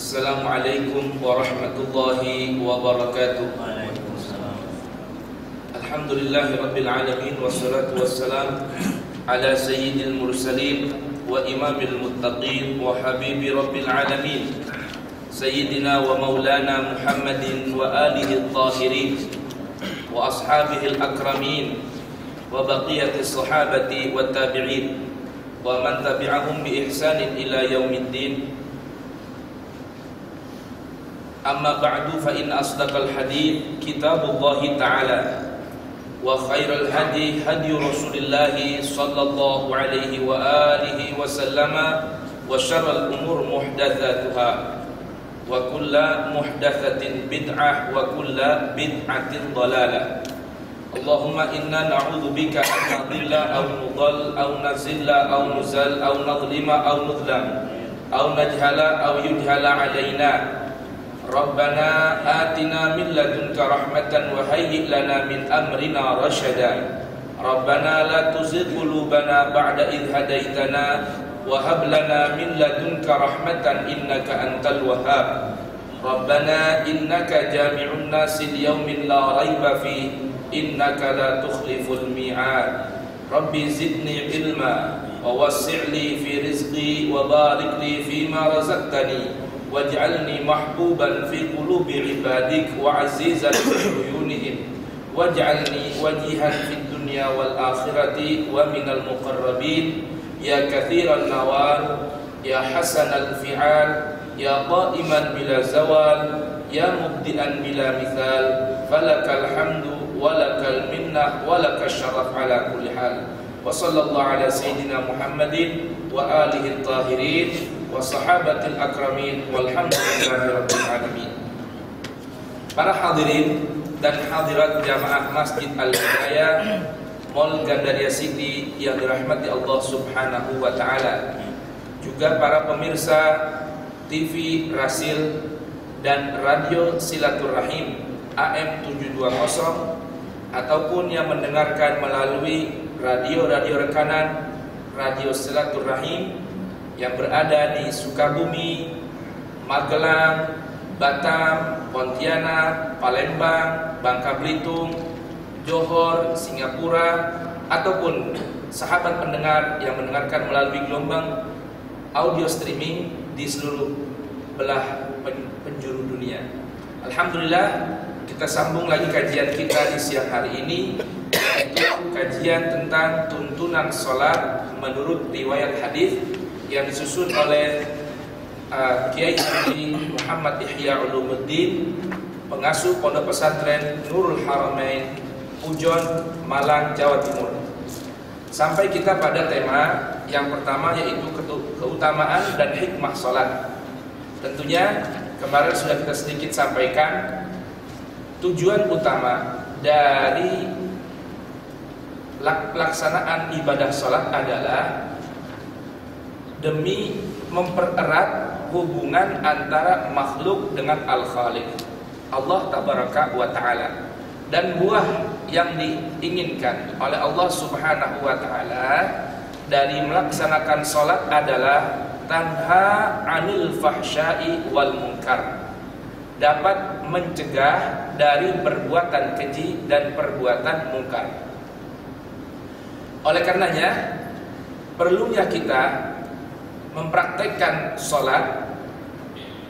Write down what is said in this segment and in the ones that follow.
Assalamualaikum warahmatullahi wabarakatuh. Waalaikumsalam. Alhamdulillahi rabbil alamin, wassalatu wassalam ala sayyidil mursalin wa imamil muttaqin wa habibi rabbil alamin, sayyidina wa maulana Muhammadin wa alihi at-tahirin wa ashabihi al-akramin wa baqiyati sahabati wa tabi'in wa man tabi'ahum bi ihsanin ila yaumiddin. Amma ba'du, fa inna asdaqal hadits kitabullahi ta'ala wa khairal hadi hadi Rasulillah sallallahu alaihi wa alihi wa sallama wa syarrul umur muhdatsatuha wa kullu muhdatsatin bid'ah wa kullu bid'atin dhalalah. Allahumma inna na'udzubika an nadilla aw nudall aw nazilla aw nuzal aw nadlima aw nudlam aw najhala aw yujhala alaina. Rabbana atina min ladunka rahmatan wa hayyi' lana min amrina rasyada. Rabbana la tuzigh qulubana ba'da idh hadaitana wa hab lana min ladunka rahmatan innaka antal wahhab. Rabbana innaka jami'un nasi liyaumin la raiba fihi innaka la tukhliful mi'ad. Rabbi zidni ilma wa wassi' fi rizqi wa barik li fima razaqtani waj'alni mahbuban fi qulubi ibadik wa azizan fi uyunihim waj'alni wajihan fid dunya wal akhirati wa minal muqarrabin ya kathiran nawal ya hasanal fi'al ya qa'iman bila zawal ya mubdi'an bila mithal falakal hamdu walakal minnah walakash syaraf ala kulli hal. Wa sallallahu ala sayyidina Muhammadin wa alihi at-tahirin wa sahabatil akramin walhamdulillahi rabbil alamin. Para hadirin dan hadirat jamaah Masjid Al-Hidayah Mall Gandaria City yang dirahmati Allah Subhanahu wa taala, juga para pemirsa TV Rasil dan Radio Silaturahim AM 720 ataupun yang mendengarkan melalui radio-radio rekanan Radio Silaturahim yang berada di Sukabumi, Magelang, Batam, Pontianak, Palembang, Bangka Belitung, Johor, Singapura, ataupun sahabat pendengar yang mendengarkan melalui gelombang audio streaming di seluruh belah penjuru dunia. Alhamdulillah, kita sambung lagi kajian kita di siang hari ini, yaitu kajian tentang tuntunan salat menurut riwayat hadis yang disusun oleh Kiai Haji Muhammad Ihya Ulumuddin, pengasuh Pondok Pesantren Nurul Haramain, Pujon, Malang, Jawa Timur. Sampai kita pada tema yang pertama, yaitu keutamaan dan hikmah salat. Tentunya kemarin sudah kita sedikit sampaikan tujuan utama dari pelaksanaan ibadah salat adalah demi mempererat hubungan antara makhluk dengan Al-Khaliq, Allah Tabaraka wa Ta'ala. Dan buah yang diinginkan oleh Allah Subhanahu wa Ta'ala dari melaksanakan salat adalah tanha 'anil fahsya'i wal munkar, dapat mencegah dari perbuatan keji dan perbuatan mungkar. Oleh karenanya, perlunya kita mempraktekkan sholat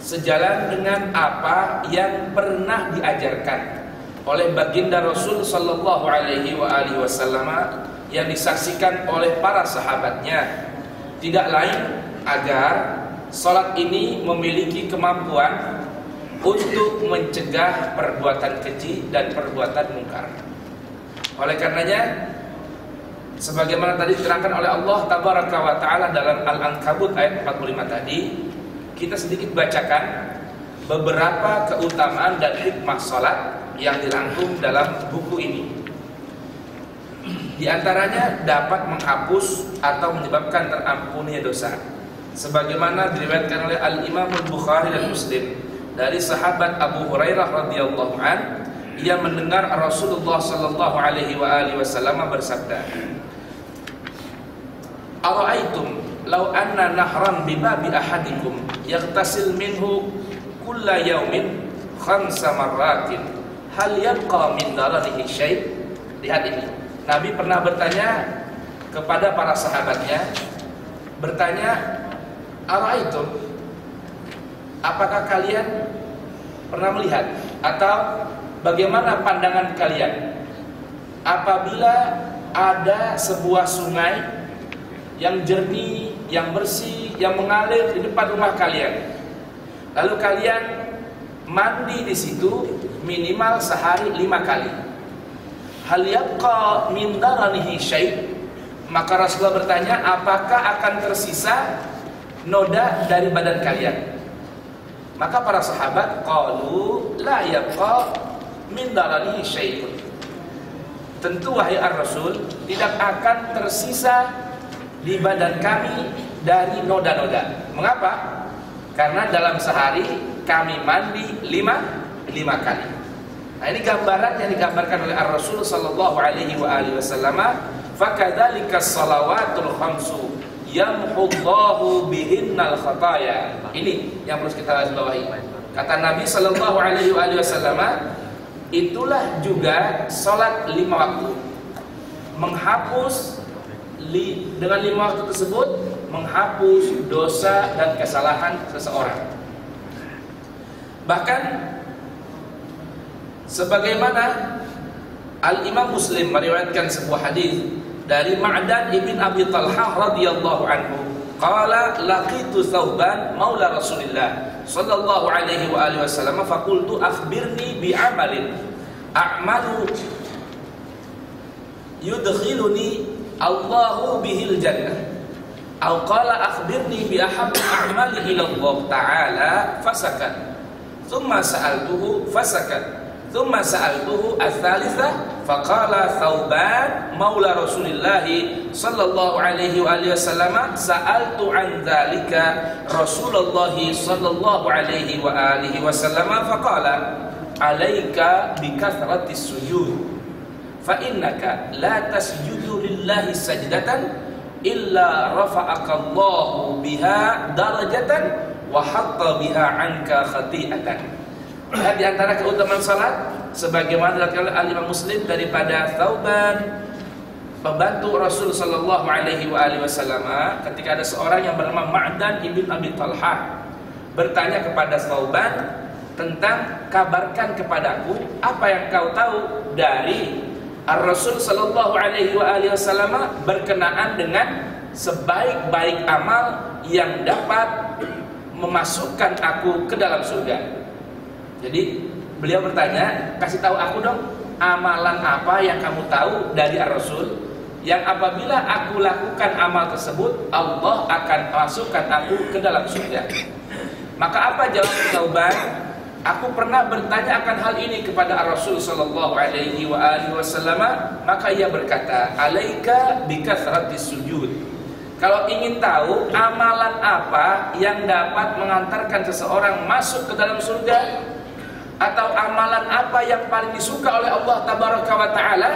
sejalan dengan apa yang pernah diajarkan oleh baginda Rasul sallallahu alaihi wasallam yang disaksikan oleh para sahabatnya. Tidak lain agar sholat ini memiliki kemampuan untuk mencegah perbuatan keji dan perbuatan mungkar. Oleh karenanya, sebagaimana tadi diterangkan oleh Allah Tabaraka wa Ta'ala dalam Al-Ankabut ayat 45 tadi, kita sedikit bacakan beberapa keutamaan dan hikmah salat yang dirangkum dalam buku ini. Di antaranya dapat menghapus atau menyebabkan terampuninya dosa, sebagaimana diriwayatkan oleh Al-Imam Al-Bukhari dan Muslim dari sahabat Abu Hurairah radhiyallahu an, ia mendengar Rasulullah sallallahu alaihi wasallam bersabda, "Ara'aitum "Lau anna nahran bi babi ahadikum yaghtasil minhu kulla yaumin khamsa marratin hal yabqa min daranihi syai'." Lihat ini. Nabi pernah bertanya kepada para sahabatnya, bertanya, "Ara'aitum, apakah kalian pernah melihat atau bagaimana pandangan kalian apabila ada sebuah sungai yang jernih, yang bersih, yang mengalir di depan rumah kalian, lalu kalian mandi di situ minimal sehari 5 kali. Hal yabqa min daranihi syai'?" Maka Rasulullah bertanya, apakah akan tersisa noda dari badan kalian? Maka para sahabat qalu la yabqa min daranihi syai'un. Tentu wahai Ar-Rasul, tidak akan tersisa di badan kami dari noda-noda. Mengapa? Karena dalam sehari kami mandi 5 kali. Nah, ini gambaran yang digambarkan oleh Ar-Rasul sallallahu alaihi wasallam. Fakadzalika shalawatul khamsu yamhullahu bihinnal khataya. Ini yang harus kita garis bawahi. Kata Nabi sallallahu alaihi wasallam, itulah juga salat 5 waktu. Menghapus dengan 5 waktu tersebut menghapus dosa dan kesalahan seseorang. Bahkan sebagaimana Al-Imam Muslim meriwayatkan sebuah hadis dari Ma'dan ibn Abi Talhah radhiyallahu anhu, qala laqitu Thauban maula Rasulillah sallallahu alaihi wasallam faqultu akhbirni bi amalin a'malu yudkhiluni Allahu bihil jannah aw qala akhbirni bi ahabbi a'mali ila Allah ta'ala fasakat thumma sa'altuhu fasakat thumma sa'altuhu ats-tsalitsah faqala Thauban maula Rasulillah sallallahu alaihi wasallam sa'altu an dzalika Rasulullah sallallahu alaihi wasallam faqala alaika bi kathratis sujud fa innaka la tasjudu lillahi sajdatan illa rafa'aka Allahu biha darajatan wa hatta biha anka khati'atan. Di antara keutamaan salat sebagaimana dilakukan oleh Al-Imam Muslim daripada Thauban, pembantu Rasul sallallahu alaihi wasallam, ketika ada seorang yang bernama Ma'dan ibn Abi Talhah bertanya kepada Thauban tentang, kabarkan kepadaku apa yang kau tahu dari Ar-Rasul sallallahu alaihi wasallam berkenaan dengan sebaik-baik amal yang dapat memasukkan aku ke dalam surga. Jadi beliau bertanya, kasih tahu aku dong, amalan apa yang kamu tahu dari Ar-Rasul yang apabila aku lakukan amal tersebut Allah akan masukkan aku ke dalam surga. Maka apa jawab Thauban? Aku pernah bertanya akan hal ini kepada Ar-Rasul sallallahu alaihi wasallam, maka ia berkata, alaika bikathratis sujud. Kalau ingin tahu amalan apa yang dapat mengantarkan seseorang masuk ke dalam surga, atau amalan apa yang paling disuka oleh Allah tabaraka wa taala,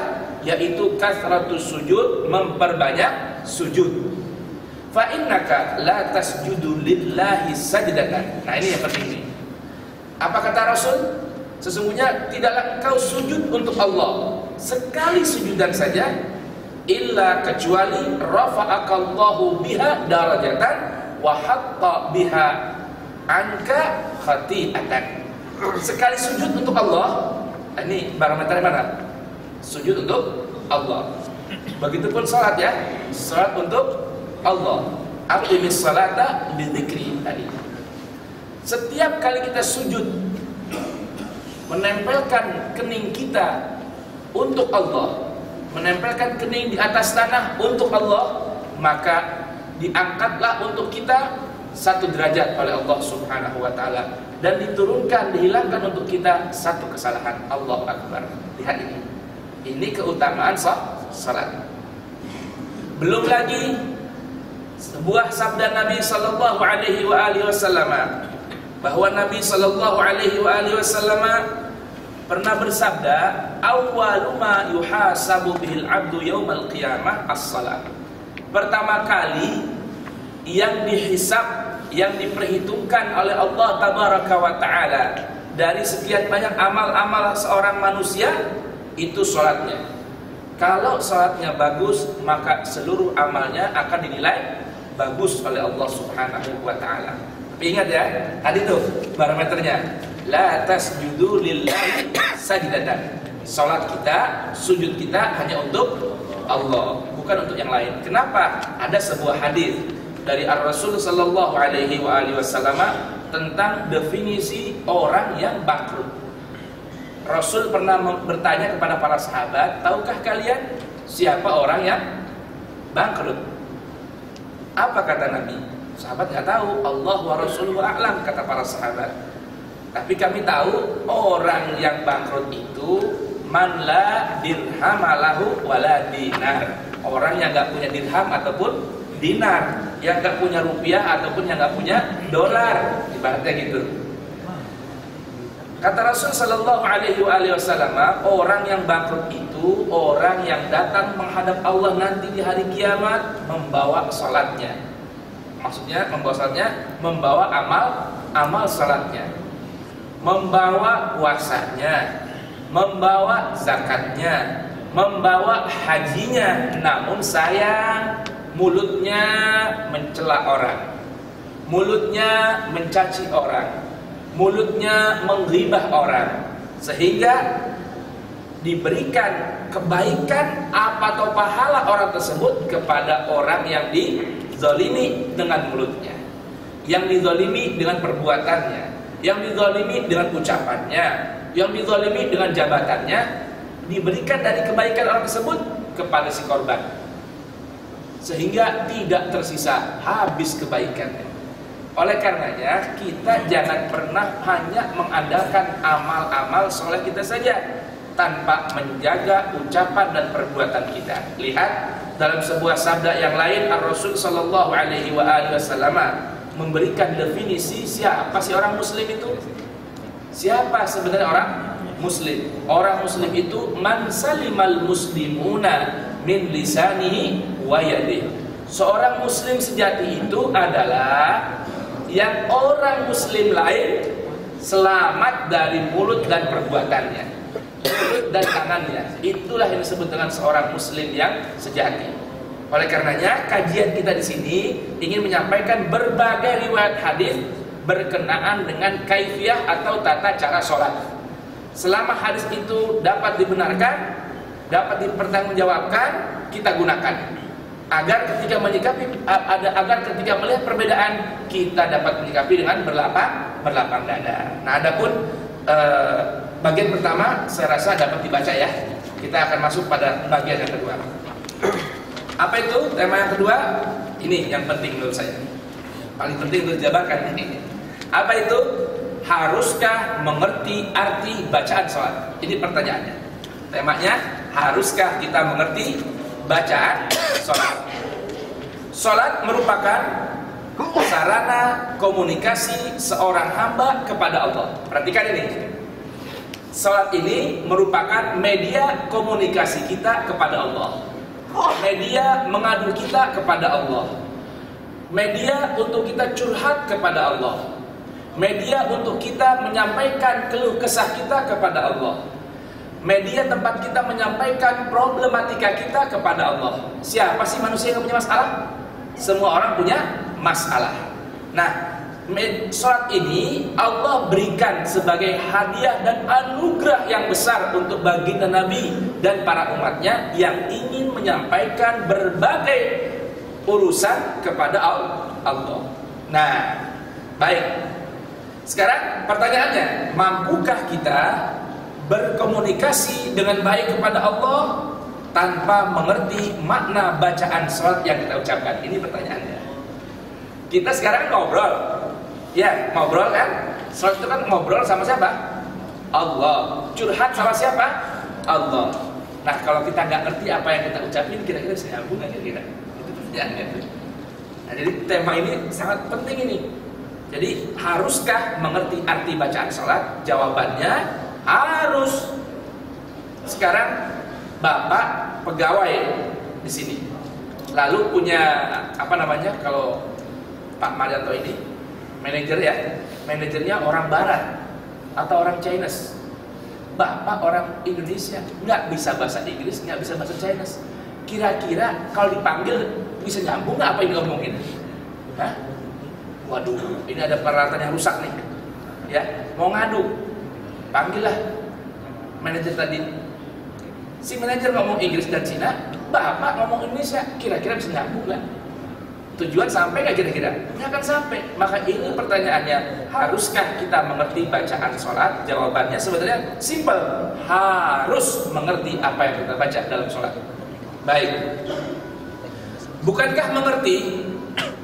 yaitu kathratus sujud, memperbanyak sujud. Fa innaka la tasjudu lillahi sajdatan. Nah, ini yang penting nih. Apa kata Rasul? Sesungguhnya tidaklah engkau sujud untuk Allah sekali sujudan saja, illa kecuali rafa'akallahu biha darajatan wa hatta biha anka khati'atan. Sekali sujud untuk Allah, ini parameternya mana? Sujud untuk Allah. Begitupun salat ya, salat untuk Allah. Aqimis salata bidzikri tadi. Setiap kali kita sujud, menempelkan kening kita untuk Allah, menempelkan kening di atas tanah untuk Allah, maka diangkatlah untuk kita 1 derajat oleh Allah Subhanahu wa taala, dan diturunkan, dihilangkan untuk kita 1 kesalahan. Allahu Akbar. Lihat ini. Ini keutamaan salat. Belum lagi sebuah sabda Nabi sallallahu alaihi wasallam, bahwa Nabi sallallahu alaihi wasallam pernah bersabda, awwalu ma yuhasabu bihil abdu yaumal qiyamah as-salat. Pertama kali yang dihisab, yang diperhitungkan oleh Allah Tabaraka wa Ta'ala dari sekian banyak amal-amal seorang manusia, itu sholatnya. Kalau sholatnya bagus, maka seluruh amalnya akan dinilai bagus oleh Allah Subhanahu wa Ta'ala. Tapi ingat ya, tadi tuh parameternya, la tasjudu lillahi sajdatan. Sholat kita, sujud kita hanya untuk Allah, bukan untuk yang lain. Kenapa? Ada sebuah hadis dari Ar-Rasul sallallahu alaihi wasallam tentang definisi orang yang bangkrut. Rasul pernah bertanya kepada para sahabat, tahukah kalian siapa orang yang bangkrut? Apa kata Nabi? Sahabat nggak tahu. Allah wa Rasuluhu a'lam, kata para sahabat. Tapi kami tahu orang yang bangkrut itu man la dirham lahu wala dinar. Orang yang nggak punya dirham ataupun dinar, yang nggak punya rupiah ataupun yang nggak punya dolar, ibaratnya gitu. Kata Rasul sallallahu alaihi wasallam, orang yang bangkrut itu orang yang datang menghadap Allah nanti di hari kiamat membawa salatnya. Maksudnya membawa salatnya, membawa amal salatnya, membawa puasanya, membawa zakatnya, membawa hajinya. Namun sayang, mulutnya mencela orang, mulutnya mencaci orang, mulutnya menghibah orang, sehingga diberikan kebaikan apa atau pahala orang tersebut kepada orang yang dizalimi dengan mulutnya, yang dizalimi dengan perbuatannya, yang dizalimi dengan ucapannya, yang dizalimi dengan jabatannya. Diberikan dari kebaikan orang tersebut kepada si korban, sehingga tidak tersisa, habis kebaikannya. Oleh karenanya kita jangan pernah hanya mengandalkan amal-amal soleh kita saja tanpa menjaga ucapan dan perbuatan kita. Lihat dalam sebuah sabda yang lain, Ar-Rasul sallallahu alaihi wasallam memberikan definisi siapa sih orang muslim itu. Siapa sebenarnya orang muslim? Orang muslim itu man salimal muslimuna min lisanihi wa yadihi. Seorang muslim sejati itu adalah yang orang muslim lain selamat dari mulut dan perbuatannya, mulut dan tangannya. Itulah yang disebut dengan seorang muslim yang sejati. Oleh karenanya kajian kita di sini ingin menyampaikan berbagai riwayat hadis berkenaan dengan kaifiyah atau tata cara sholat. Selama hadis itu dapat dibenarkan, dapat dipertanggungjawabkan, kita gunakan. Agar ketika ketika melihat perbedaan, kita dapat menyikapi dengan berlapang dada. Nah, adapun bagian pertama saya rasa dapat dibaca ya. Kita akan masuk pada bagian yang kedua. Apa itu tema yang kedua? Ini yang penting menurut saya, paling penting untuk dijabarkan ini. Apa itu? Haruskah mengerti arti bacaan sholat? Ini pertanyaannya. Temanya, haruskah kita mengerti bacaan sholat? Sholat merupakan sarana komunikasi seorang hamba kepada Allah. Perhatikan ini. Sholat ini merupakan media komunikasi kita kepada Allah, media mengadu kita kepada Allah, media untuk kita curhat kepada Allah, media untuk kita menyampaikan keluh kesah kita kepada Allah, media tempat kita menyampaikan problematika kita kepada Allah. Siapa sih manusia yang punya masalah? Semua orang punya masalah. Nah, sholat ini Allah berikan sebagai hadiah dan anugerah yang besar untuk baginda Nabi dan para umatnya yang ingin menyampaikan berbagai urusan kepada Allah. Nah, baik. Sekarang pertanyaannya, mampukah kita berkomunikasi dengan baik kepada Allah tanpa mengerti makna bacaan sholat yang kita ucapkan? Ini pertanyaannya. Kita sekarang ngobrol, ya ngobrol kan? Sholat itu kan ngobrol sama siapa? Allah. Curhat sama siapa? Allah. Nah, kalau kita nggak ngerti apa yang kita ucapin, kira-kira bisa nyambung nggak kira-kira? Itu pertanyaannya. Nah, jadi tema ini sangat penting ini. Jadi haruskah mengerti arti bacaan sholat? Jawabannya harus. Sekarang Bapak pegawai di sini, lalu punya kalau Pak Marianto ini manajer ya, manajernya orang Barat atau orang Chinese. Bapak orang Indonesia, nggak bisa bahasa Inggris, nggak bisa bahasa Chinese. Kira-kira kalau dipanggil bisa nyambung nggak apa yang ngomongin? Hah? Waduh, ini ada peralatan yang rusak nih. Ya, mau ngadu, panggillah manajer tadi. Si manajer ngomong Inggris dan Cina, Bapak ngomong Indonesia, kira-kira bisa nyambung nggak? Tujuan sampai nggak kira-kira? Nggak akan sampai. Maka ini pertanyaannya, haruskah kita mengerti bacaan sholat? Jawabannya sebenarnya simple, harus mengerti apa yang kita baca dalam sholat. Baik, bukankah mengerti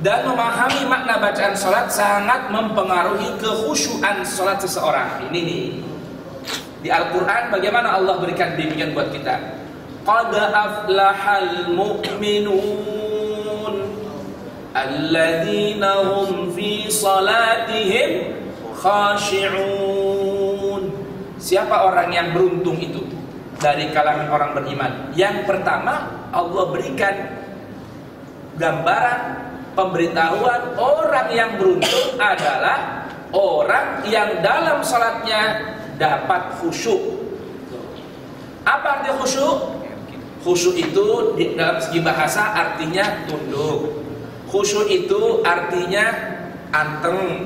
dan memahami makna bacaan sholat sangat mempengaruhi kekhusyuan sholat seseorang? Ini nih, di Al-Quran bagaimana Allah berikan bimbingan buat kita? Qad aflahal mu'minun alladzina hum fi salatihim khashi'un. Siapa orang yang beruntung itu dari kalangan orang beriman? Yang pertama, Allah berikan gambaran, pemberitahuan orang yang beruntung adalah orang yang dalam salatnya dapat khusyuk. Apa arti khusyuk? Khusyuk itu dalam segi bahasa artinya tunduk. Khusyuk itu artinya anteng,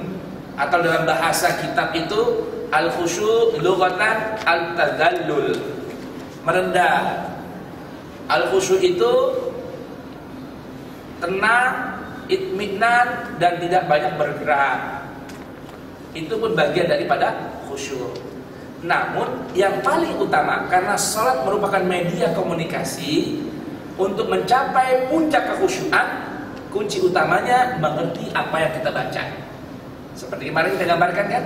atau dalam bahasa kitab itu al-khusyuk lughatan al-tadallul, merendah. Al-khusyuk itu tenang, itminan, dan tidak banyak bergerak. Itu pun bagian daripada khusyuk. Namun yang paling utama, karena salat merupakan media komunikasi untuk mencapai puncak kekhusyuan, kunci utamanya mengerti apa yang kita baca. Seperti kemarin kita gambarkan kan,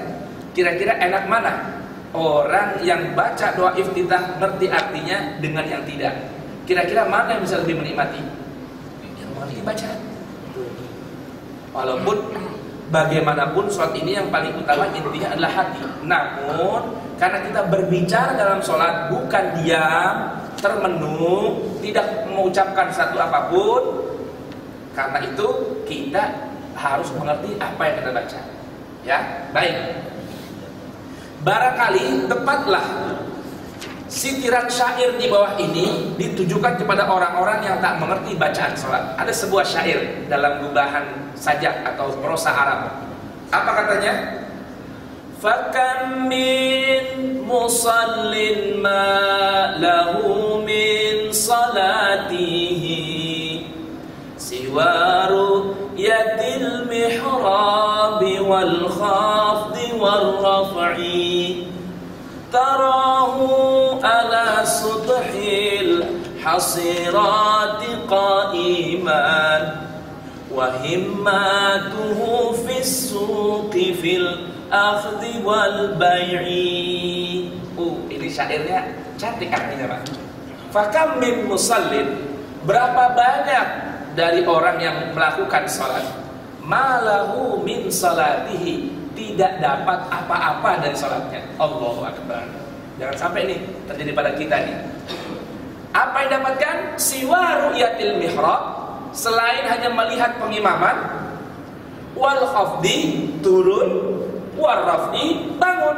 kira-kira enak mana orang yang baca doa iftitah ngerti artinya dengan yang tidak? Kira-kira mana yang bisa lebih menikmati? Yang mengerti bacaan. Walaupun bagaimanapun sholat ini yang paling utama intinya adalah hati. Namun karena kita berbicara dalam sholat bukan diam, termenung, tidak mengucapkan satu apapun, karena itu kita harus mengerti apa yang kita baca. Ya, baik. Barangkali tepatlah sitiran syair di bawah ini ditujukan kepada orang-orang yang tak mengerti bacaan sholat. Ada sebuah syair dalam gubahan sajak atau prosa Arab. Apa katanya? Fakam min musallin ma lahu min salatihi siwaru yatil mihrabi wal khafdi wal raf'i tarahu ala sudhil hasirati qa'iman wa himmatuhu fis suqi fil akhdhi wal bai'i. Ini syairnya cantik artinya, Pak. Fakam min musallin, berapa banyak dari orang yang melakukan salat, malahu min salatihi, tidak dapat apa-apa dari salatnya. Allahu Akbar. Jangan sampai ini terjadi pada kita nih. Apa yang dapatkan? Siwa ru'yatil mihrab, selain hanya melihat pengimaman, wal khafdi, turun, wal raf'i, bangun.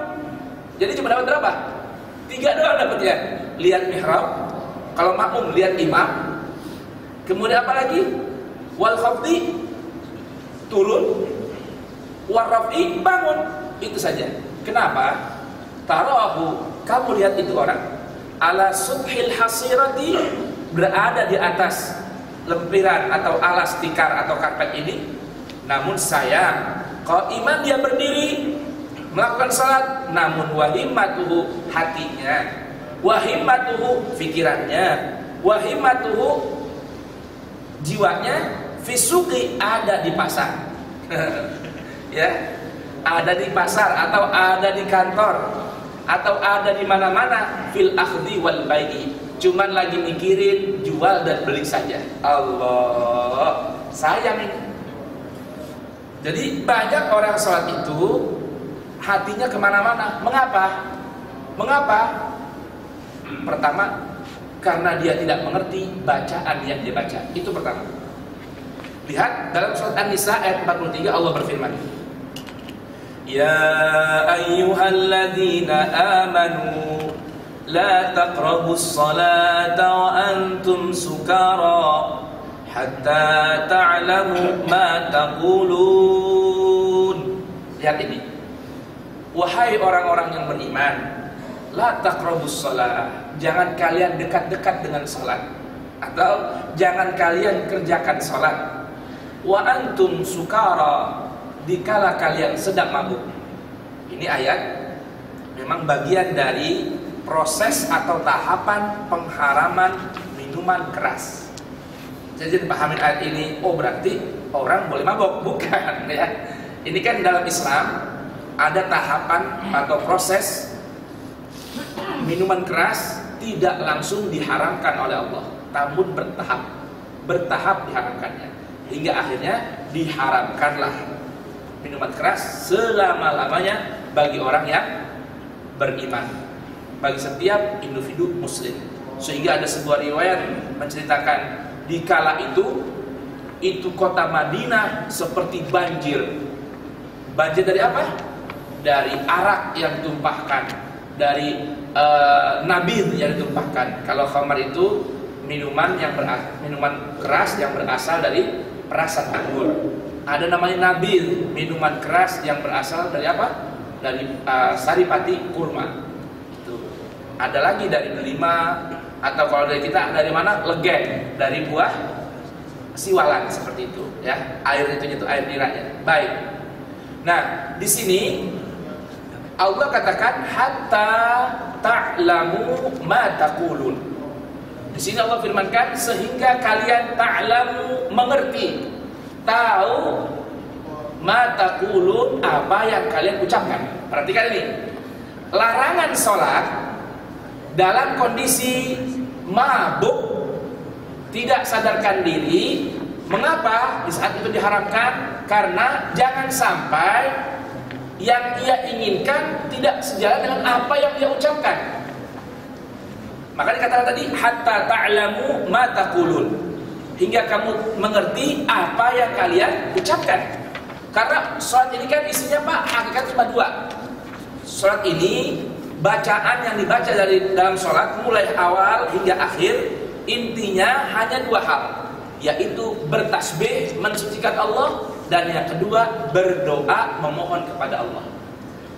Jadi cuma dapat berapa? 3 doang dapatnya. Lihat mihrab, kalau makmum lihat imam. Kemudian apa lagi? Wal khafdi, turun, wal raf'i, bangun. Itu saja. Kenapa? Tarahu, kamu lihat itu orang ala subhil hasirati, berada di atas lempiran atau alas tikar atau karpet ini. Namun sayang, qaiman, dia berdiri melakukan salat, namun wahimmatuhu, hatinya, wahimmatuhu, pikirannya, wahimmatuhu, jiwanya, fisuqi, ada di pasar. Ya, ada di pasar atau ada di kantor atau ada di mana-mana, fil akhdhi wal bai'i, cuman lagi mikirin jual dan beli saja. Allah, sayang ini. Jadi banyak orang sholat itu hatinya kemana-mana. Mengapa? Mengapa? Pertama, karena dia tidak mengerti bacaan yang dia baca. Itu pertama. Lihat dalam surat An-Nisa ayat 43 Allah berfirman, Ya ayyuhalladzina amanu la taqrabus salata wa antum sukara hatta ta'lamu ma taqulun. Lihat ini. Wahai orang-orang yang beriman, la taqrabus salat, jangan kalian dekat-dekat dengan salat, atau jangan kalian kerjakan salat. Wa antum sukara, dikala kalian sedang mabuk. Ini ayat memang bagian dari proses atau tahapan pengharaman minuman keras. Jadi pahamin ayat ini, oh berarti orang boleh mabuk, bukan ya. Ini kan dalam Islam ada tahapan atau proses minuman keras tidak langsung diharamkan oleh Allah, namun bertahap diharamkannya, hingga akhirnya diharamkanlah minuman keras selama-lamanya bagi orang yang beriman, bagi setiap individu muslim. Sehingga ada sebuah riwayat menceritakan di kala itu kota Madinah seperti banjir. Banjir dari apa? Dari arak yang ditumpahkan, dari nabidh yang ditumpahkan. Kalau khamar itu minuman keras yang berasal dari perasan anggur. Ada namanya nabidh, minuman keras yang berasal dari apa? Dari saripati kurma. Itu. Ada lagi dari delima, atau kalau dari kita dari mana? Legen, dari buah siwalan seperti itu, ya. Air itu air niranya. Baik. Nah, di sini Allah katakan hatta ta'lamu ma taqulun. Di sini Allah firmankan sehingga kalian ta'lamu, mengerti, tahu ma taqulun, apa yang kalian ucapkan. Perhatikan ini. Larangan sholat dalam kondisi mabuk, tidak sadarkan diri. Mengapa di saat itu diharamkan? Karena jangan sampai yang ia inginkan tidak sejalan dengan apa yang dia ucapkan. Maka dikatakan tadi hatta ta'lamu ma taqulun, hingga kamu mengerti apa yang kalian ucapkan. Karena sholat ini kan isinya Pak, hakikat cuma dua. Sholat ini bacaan yang dibaca dari dalam sholat mulai awal hingga akhir intinya hanya dua hal, yaitu bertasbih mensucikan Allah, dan yang kedua berdoa memohon kepada Allah.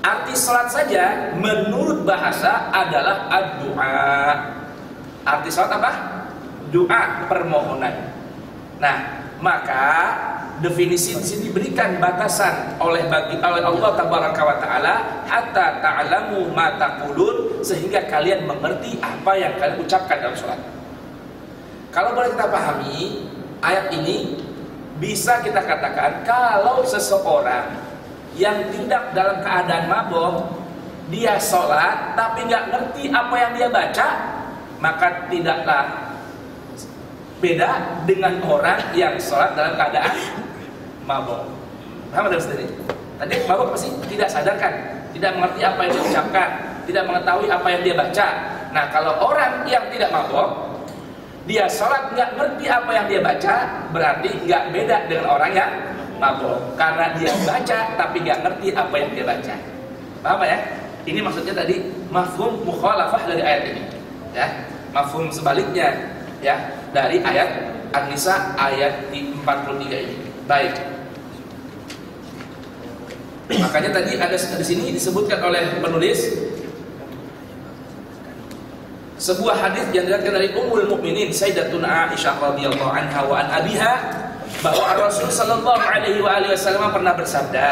Arti salat saja menurut bahasa adalah ad-du'a. Arti salat apa? Doa, permohonan. Nah, maka definisi di sini diberikan batasan oleh Allah Tabaraka wa Taala, hatta ta'lamu ma taqulun, sehingga kalian mengerti apa yang kalian ucapkan dalam salat. Kalau boleh kita pahami ayat ini, bisa kita katakan kalau seseorang yang tidak dalam keadaan mabuk, dia sholat tapi nggak ngerti apa yang dia baca, maka tidaklah beda dengan orang yang sholat dalam keadaan mabuk. Paham ada sendiri? Tadi mabuk pasti tidak sadarkan, tidak mengerti apa yang dia ucapkan, tidak mengetahui apa yang dia baca. Nah, kalau orang yang tidak mabuk, dia sholat nggak ngerti apa yang dia baca, berarti nggak beda dengan orang yang mabuk, karena dia baca tapi nggak ngerti apa yang dia baca. Paham ya? Ini maksudnya tadi mafhum mukhalafah dari ayat ini, ya. Mafhum sebaliknya, ya, dari ayat An-Nisa ayat 43 ini. Baik. Makanya tadi ada di sini disebutkan oleh penulis sebuah hadis yang diriwayatkan dari Ummul Mukminin Sayyidatuna Aisyah radhiyallahu anha wa an abiha, bahwa Rasul sallallahu alaihi wasallam pernah bersabda,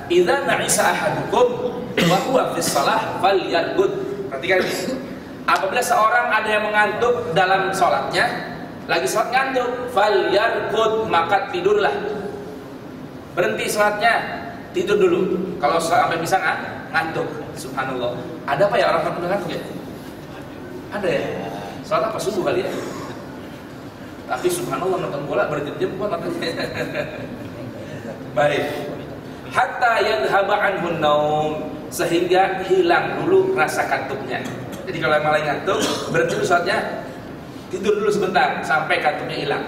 "Idza na'isa ahadukum wa huwa fi shalah falyarqud." Perhatikan ini. Apabila seorang ada yang mengantuk dalam salatnya, lagi salat ngantuk, falyarqud, maka tidurlah. Berhenti salatnya, tidur dulu. Kalau sampai bisa ngantuk, subhanallah. Ada apa ya orang ngantuk ya? Ada ya? Salat apa subuh kali ya? Tapi subhanallah nonton bola berjam-jam kok nontonnya. Baik. Hatta yadhhaba anhu naum, sehingga hilang dulu rasa kantuknya. Jadi kalau malah ngantuk, berhenti dulu salatnya, tidur dulu sebentar sampai kantuknya hilang.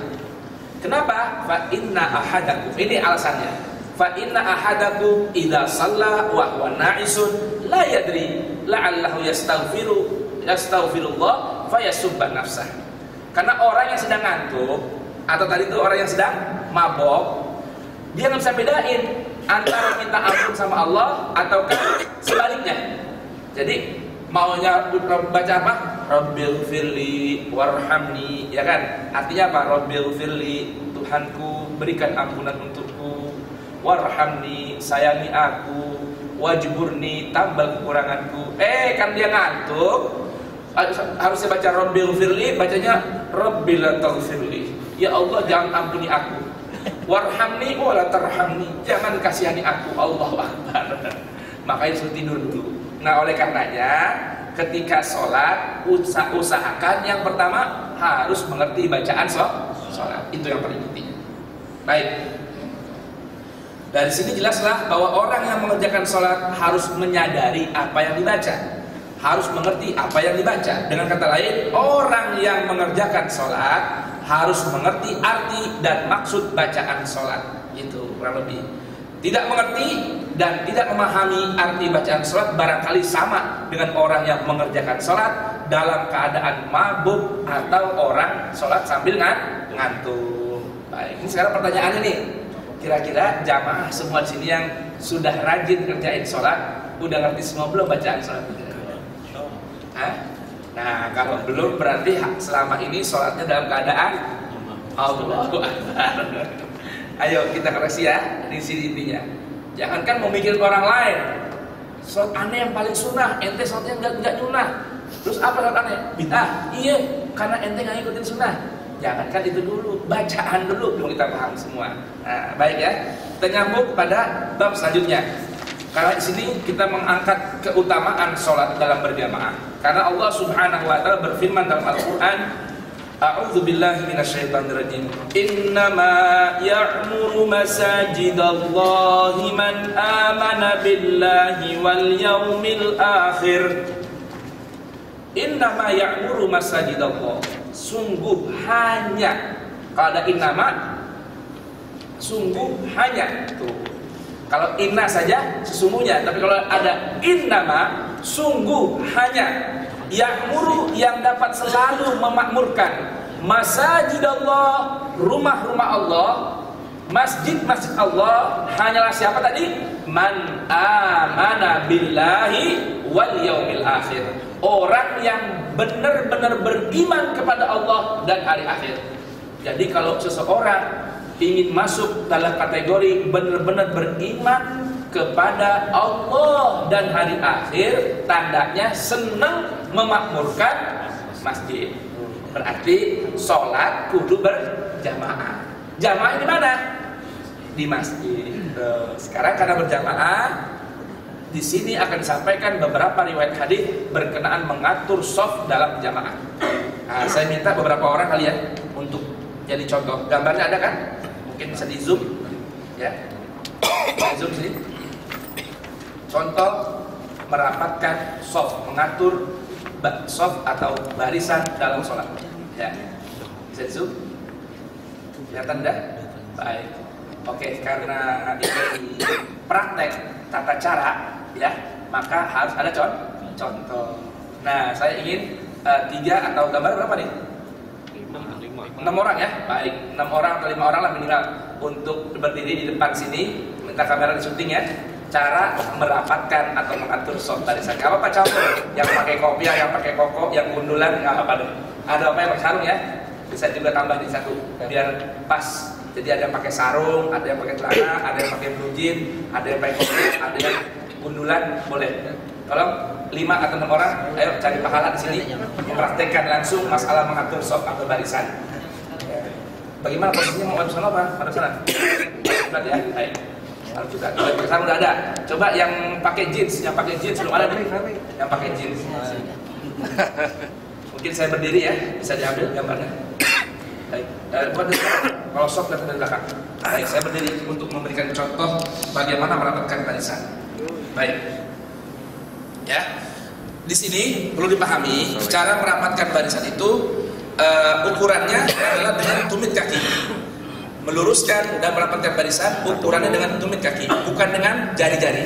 Kenapa? Fa inna ahadakum, ini alasannya. Fa inna ahadakum idza shalla wa huwa na'isun la yadri la'allahu yastaghfirullah fayasubba nafsah. Karena orang yang sedang ngantuk atau tadi itu orang yang sedang mabok, dia nggak bisa bedain antara minta ampun sama Allah ataukah sebaliknya. Jadi maunya baca apa? Rabbil firli warhamni, ya kan? Artinya apa? Rabbil firli, Tuhanku berikan ampunan untukku, warhamni, sayangi aku, wajburni, tambal kekuranganku. Kan dia ngantuk, harusnya baca Rabbil firli, bacanya Rabbil taghfirli, ya Allah jangan ampuni aku. Warhamni wala tarhamni, jangan kasihani aku. Allahu akbar. Makanya disuruh tidur dulu. Nah, oleh karenanya ketika sholat usahakan yang pertama harus mengerti bacaan sholat. Itu yang paling penting. Baik. Dari sini jelaslah bahwa orang yang mengerjakan sholat harus menyadari apa yang dibaca, harus mengerti apa yang dibaca. Dengan kata lain, orang yang mengerjakan sholat harus mengerti arti dan maksud bacaan sholat. Itu kurang lebih. Tidak mengerti dan tidak memahami arti bacaan sholat barangkali sama dengan orang yang mengerjakan sholat dalam keadaan mabuk atau orang sholat sambil ngantuk. Baik, ini sekarang pertanyaannya nih, kira-kira jamaah semua di sini yang sudah rajin ngerjain sholat udah ngerti semua belum bacaan sholat? Nah, kalau belum berarti selama ini sholatnya dalam keadaan Allahu Akbar. Ayo kita koreksi ya, di sini intinya. Jangankan mau mikirin orang lain. Sholat aneh yang paling sunnah, ente sholatnya enggak sunnah. Terus apa sholat aneh? Bid'ah. Iya, karena ente nggak ngikutin sunnah. Jangankan itu dulu, bacaan dulu belum kita paham semua. Nah, baik ya. Kita nyambung pada bab selanjutnya. Karena di sini kita mengangkat keutamaan sholat dalam berjamaah. Karena Allah Subhanahu wa taala berfirman dalam Al-Qur'an, A'udzu billahi minasyaitonir rajim. Innama ya'muru masajidallahi man amana billahi wal yaumil akhir. Innama ya'muru masajidallah. Sungguh hanya, kalau ada innama, sungguh hanya. Tuh. Kalau inna saja sesungguhnya, tapi kalau ada innama, sungguh hanya. Ya'muru yang dapat selalu memakmurkan masajidallah, rumah-rumah Allah, masjid-masjid Allah hanyalah siapa tadi? Man amana billahi wal yaumil akhir. Orang yang benar-benar beriman kepada Allah dan hari akhir. Jadi kalau seseorang ingin masuk dalam kategori benar-benar beriman kepada Allah dan hari akhir, tandanya senang memakmurkan masjid. Berarti sholat kudu berjamaah. Jamaah di mana? Di masjid. Sekarang karena berjamaah, di sini akan disampaikan beberapa riwayat hadis berkenaan mengatur shaf dalam jamaah. Nah, saya minta beberapa orang kalian untuk jadi contoh. Gambarnya ada kan? Mungkin bisa di zoom, ya. Di zoom sini. Contoh merapatkan shaf, mengatur shaf atau barisan dalam sholat. Ya, bisa di zoom. Kelihatan dah? Baik. Oke, karena ini praktek tata cara, ya, maka harus ada contoh. Nah, saya ingin 3 atau gambar berapa nih? 6 orang ya, baik, 6 orang atau 5 orang lah minimal untuk berdiri di depan sini, minta kamera di syuting ya. Cara merapatkan atau mengatur shaf barisan. Gak apa-apa campur, yang pakai kopiah, yang pakai koko, yang gundulan, nggak apa-apa deh. Ada apa yang pakai sarung ya? Bisa juga tambah di satu biar pas. Jadi ada yang pakai sarung, ada yang pakai celana, ada yang pakai blue jean, ada yang pakai kopiah, ada yang gundulan, boleh. Tolong 5 atau 6 orang, ayo cari pahala di sini, mempraktekkan langsung masalah mengatur shaf atau barisan. Bagaimana posisinya mau sana apa? Pada sana. Ya, baik. Kalau juga kalau sekarang udah ada. Coba yang pakai jeans belum ada nih. Yang pakai jeans. Mungkin saya berdiri ya, bisa diambil gambarnya. Baik. Kalau shaf dari belakang. Baik, saya berdiri untuk memberikan contoh bagaimana merapatkan barisan. Baik. Ya. Di sini perlu dipahami cara merapatkan barisan itu ukurannya adalah dengan tumit kaki. meluruskan dan merapatkan barisan ukurannya dengan tumit kaki, bukan dengan jari-jari.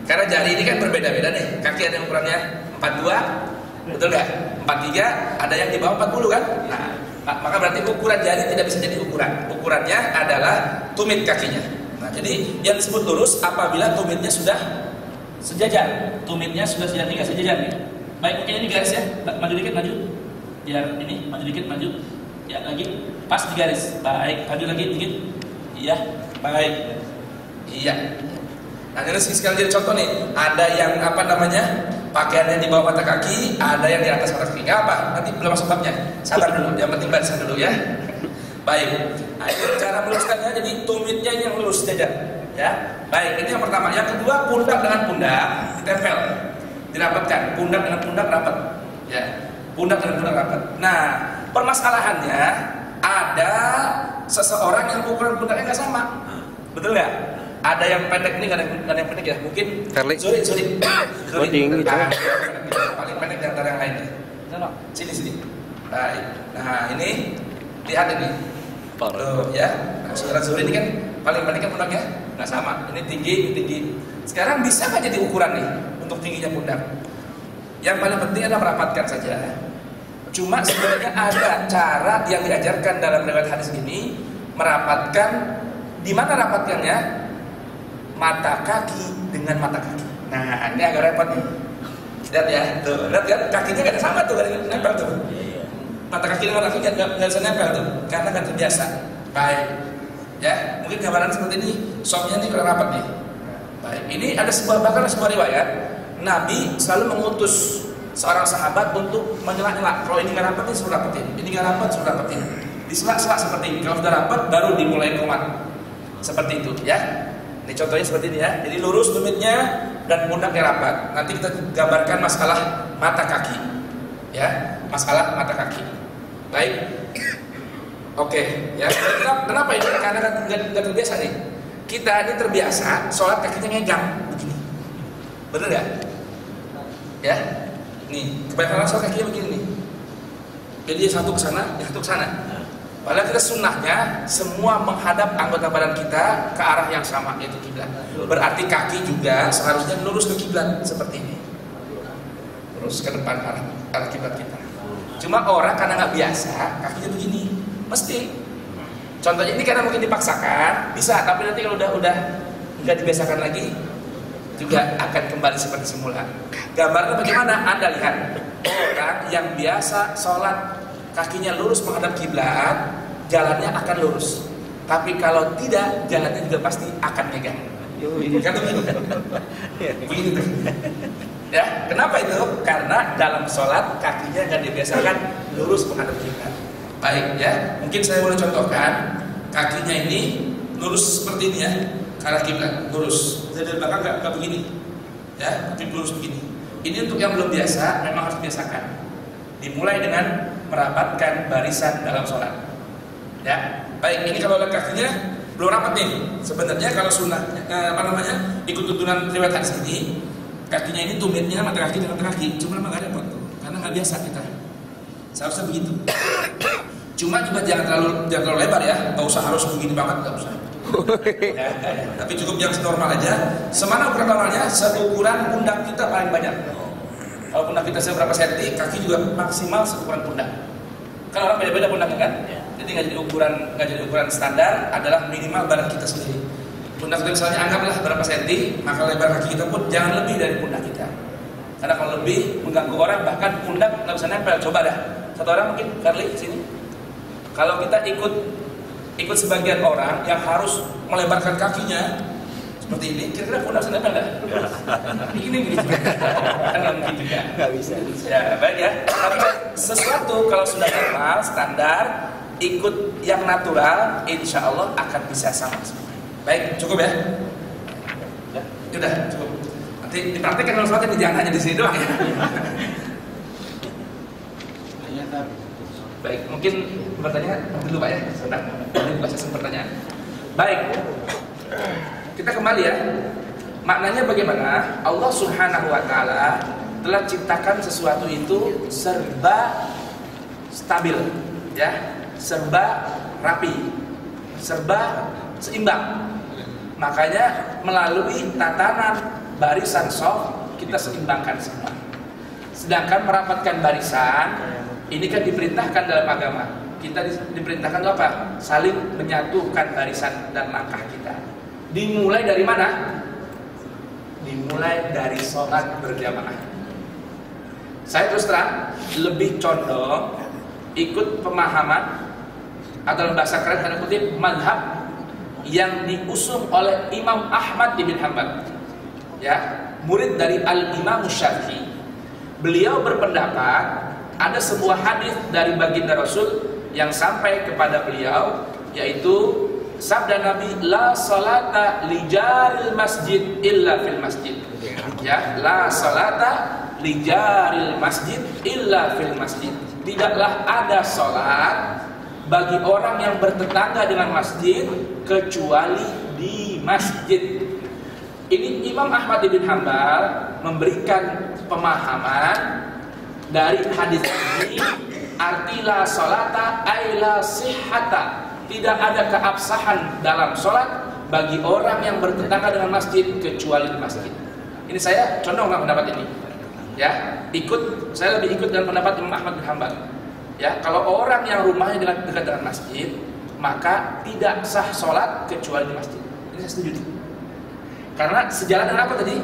Karena jari ini kan berbeda-beda nih. Kaki ada yang ukurannya 42, betul nggak? 43, ada yang di bawah 40 kan? Nah, maka berarti ukuran jari tidak bisa jadi ukuran. Ukurannya adalah tumit kakinya. Nah, jadi yang disebut lurus apabila tumitnya sudah sejajar. Tumitnya sudah sejajar nih. Baik, mungkin ini garis ya. Maju dikit, maju. Biar ini maju dikit, maju. Ya, lagi pas di garis. Baik, maju lagi dikit. Iya, baik. Iya. Nah, ini sekali jadi contoh nih. Ada yang pakaiannya di bawah mata kaki, ada yang di atas mata kaki. Nggak apa, nanti belum masuk babnya. Sabar dulu, yang penting barisan dulu ya. Baik. Nah, itu cara meluruskannya, jadi tumitnya yang lurus sejajar. Ya. Baik, ini yang pertama. Yang kedua, pundak dengan pundak ditempel, dirapatkan. Pundak dengan pundak rapat. Ya. Pundak dengan pundak rapat. Nah, permasalahannya ada seseorang yang ukuran pundaknya nggak sama, betul nggak? Ada yang pendek nih, nggak ada yang pendek ya? Mungkin Zuri. Paling pendek di antara yang lainnya. Sini. Baik. Nah, ini lihat ini. Tuh ya. Nah, saudara Zuri ini kan paling pendek kan pundaknya nggak sama. Ini tinggi. Sekarang bisa nggak jadi ukuran nih untuk tingginya pundak? Yang paling penting adalah merapatkan saja. Cuma sebenarnya ada cara yang diajarkan dalam riwayat hadis ini, merapatkan. Di mana rapatkannya? Mata kaki dengan mata kaki. Nah, ini agak repot nih. Lihat ya, tuh, lihat kakinya nggak sama tuh, nggak nempel tuh. Mata kaki dengan mata kaki nggak bisa nempel tuh, karena nggak terbiasa. Baik, ya, mungkin gambaran seperti ini, sopnya ini kurang rapat nih. Baik, ini ada bahkan sebuah riwayat, Nabi selalu mengutus seorang sahabat untuk menyela-nyela. Kalau ini nggak rapat, ini suruh rapetin. Ini nggak rapat, suruh rapetin. Disela-sela seperti ini. Kalau sudah rapat, baru dimulai kuat. Seperti itu, ya. Ini contohnya seperti ini ya. Jadi lurus tumitnya dan pundaknya rapat. Nanti kita gambarkan masalah mata kaki. Ya, masalah mata kaki. Baik. Oke, ya. Kenapa ini? Karena nggak terbiasa nih. Kita ini terbiasa sholat kakinya ngegang begini. Bener nggak? Ya. Nih, kebanyakan orang sholat kakinya begini nih. Jadi satu ke sana, satu ke sana. Padahal kita sunnahnya semua menghadap anggota badan kita ke arah yang sama, yaitu kiblat. Berarti kaki juga seharusnya lurus ke kiblat seperti ini, lurus ke depan arah kiblat kita. Cuma orang karena nggak biasa, kakinya begini, mesti. Contohnya ini karena mungkin dipaksakan, bisa. Tapi nanti kalau udah nggak dibiasakan lagi, juga akan kembali seperti semula. Gambarnya bagaimana? Anda lihat orang yang biasa sholat kakinya lurus menghadap kiblat, jalannya akan lurus. Tapi kalau tidak, jalannya juga pasti akan megang. Kan begitu? Begitu. Ya, kenapa itu? Karena dalam sholat kakinya nggak dibiasakan lurus menghadap kiblat. Baik, ya. Mungkin saya boleh contohkan kakinya ini lurus seperti ini ya, ke arah kiblat, lurus. Dari belakang nggak begini, ya, tapi lurus begini. Ini untuk yang belum biasa, memang harus dibiasakan. Dimulai dengan merapatkan barisan dalam sholat. Ya, baik. Ini kalau kakinya belum rapat nih. Sebenarnya kalau sunnah, ikut tuntunan riwayat hadis ini, kakinya ini tumitnya mata kaki dengan mata kaki. Cuma memang nggak repot tuh, karena nggak biasa kita. Seharusnya begitu. Cuma juga jangan terlalu lebar ya. Nggak usah harus begini banget, nggak usah. Ya. Tapi cukup yang normal aja. Semana ukuran normalnya, seukuran pundak kita paling banyak. Kalau pundak kita seberapa senti, kaki juga maksimal seukuran pundak. Kan orang beda-beda pundaknya kan? Jadi nggak jadi ukuran standar, adalah minimal badan kita sendiri. Pundak kita misalnya anggaplah berapa senti, maka lebar kaki kita pun jangan lebih dari pundak kita. Karena kalau lebih mengganggu orang, bahkan pundak nggak bisa nempel. Coba dah, satu orang mungkin Carly sini. Kalau kita ikut sebagian orang yang harus melebarkan kakinya seperti ini, kira-kira pundak bisa nempel nggak? Ini juga, kan nggak mungkin juga. Nggak bisa. Ya baik ya. Tapi sesuatu kalau sudah normal, standar, ikut yang natural, insya Allah akan bisa sama semua. Baik, cukup ya? Ya, sudah cukup. Nanti dipraktekkan kalau sholatnya, jangan hanya di sini doang ya. Baik, mungkin pertanyaan dulu Pak ya. Sebentar, ini buka sesi pertanyaan. Baik, kita kembali ya. Maknanya bagaimana? Allah Subhanahu wa Ta'ala telah ciptakan sesuatu itu serba stabil, ya, serba rapi. serba seimbang. Makanya melalui tatanan barisan shaf kita seimbangkan semua. Sedangkan merapatkan barisan ini kan diperintahkan dalam agama. Kita diperintahkan apa? Saling menyatukan barisan dan langkah kita. Dimulai dari mana? Dimulai dari sholat berjamaah. Saya terus terang lebih condong ikut pemahaman atau dalam bahasa keren tanda kutip mazhab yang diusung oleh Imam Ahmad bin Hanbal, ya, murid dari Al-Imam Syafi'i. Beliau berpendapat ada sebuah hadis dari baginda Rasul yang sampai kepada beliau, yaitu sabda Nabi, la salata li jaril masjid illa fil masjid. Ya, la salata li jaril masjid illa fil masjid. Tidaklah ada salat bagi orang yang bertetangga dengan masjid kecuali di masjid. Ini Imam Ahmad bin Hanbal memberikan pemahaman dari hadis ini, arti la salata ay la sihhata, tidak ada keabsahan dalam sholat bagi orang yang bertetangga dengan masjid kecuali di masjid. Ini saya condong dengan pendapat ini, ya, saya lebih ikut dengan pendapat Imam Ahmad bin Hanbal. Ya, kalau orang yang rumahnya dekat dengan masjid, maka tidak sah sholat kecuali di masjid. Ini saya setuju. Karena sejalan dengan apa tadi?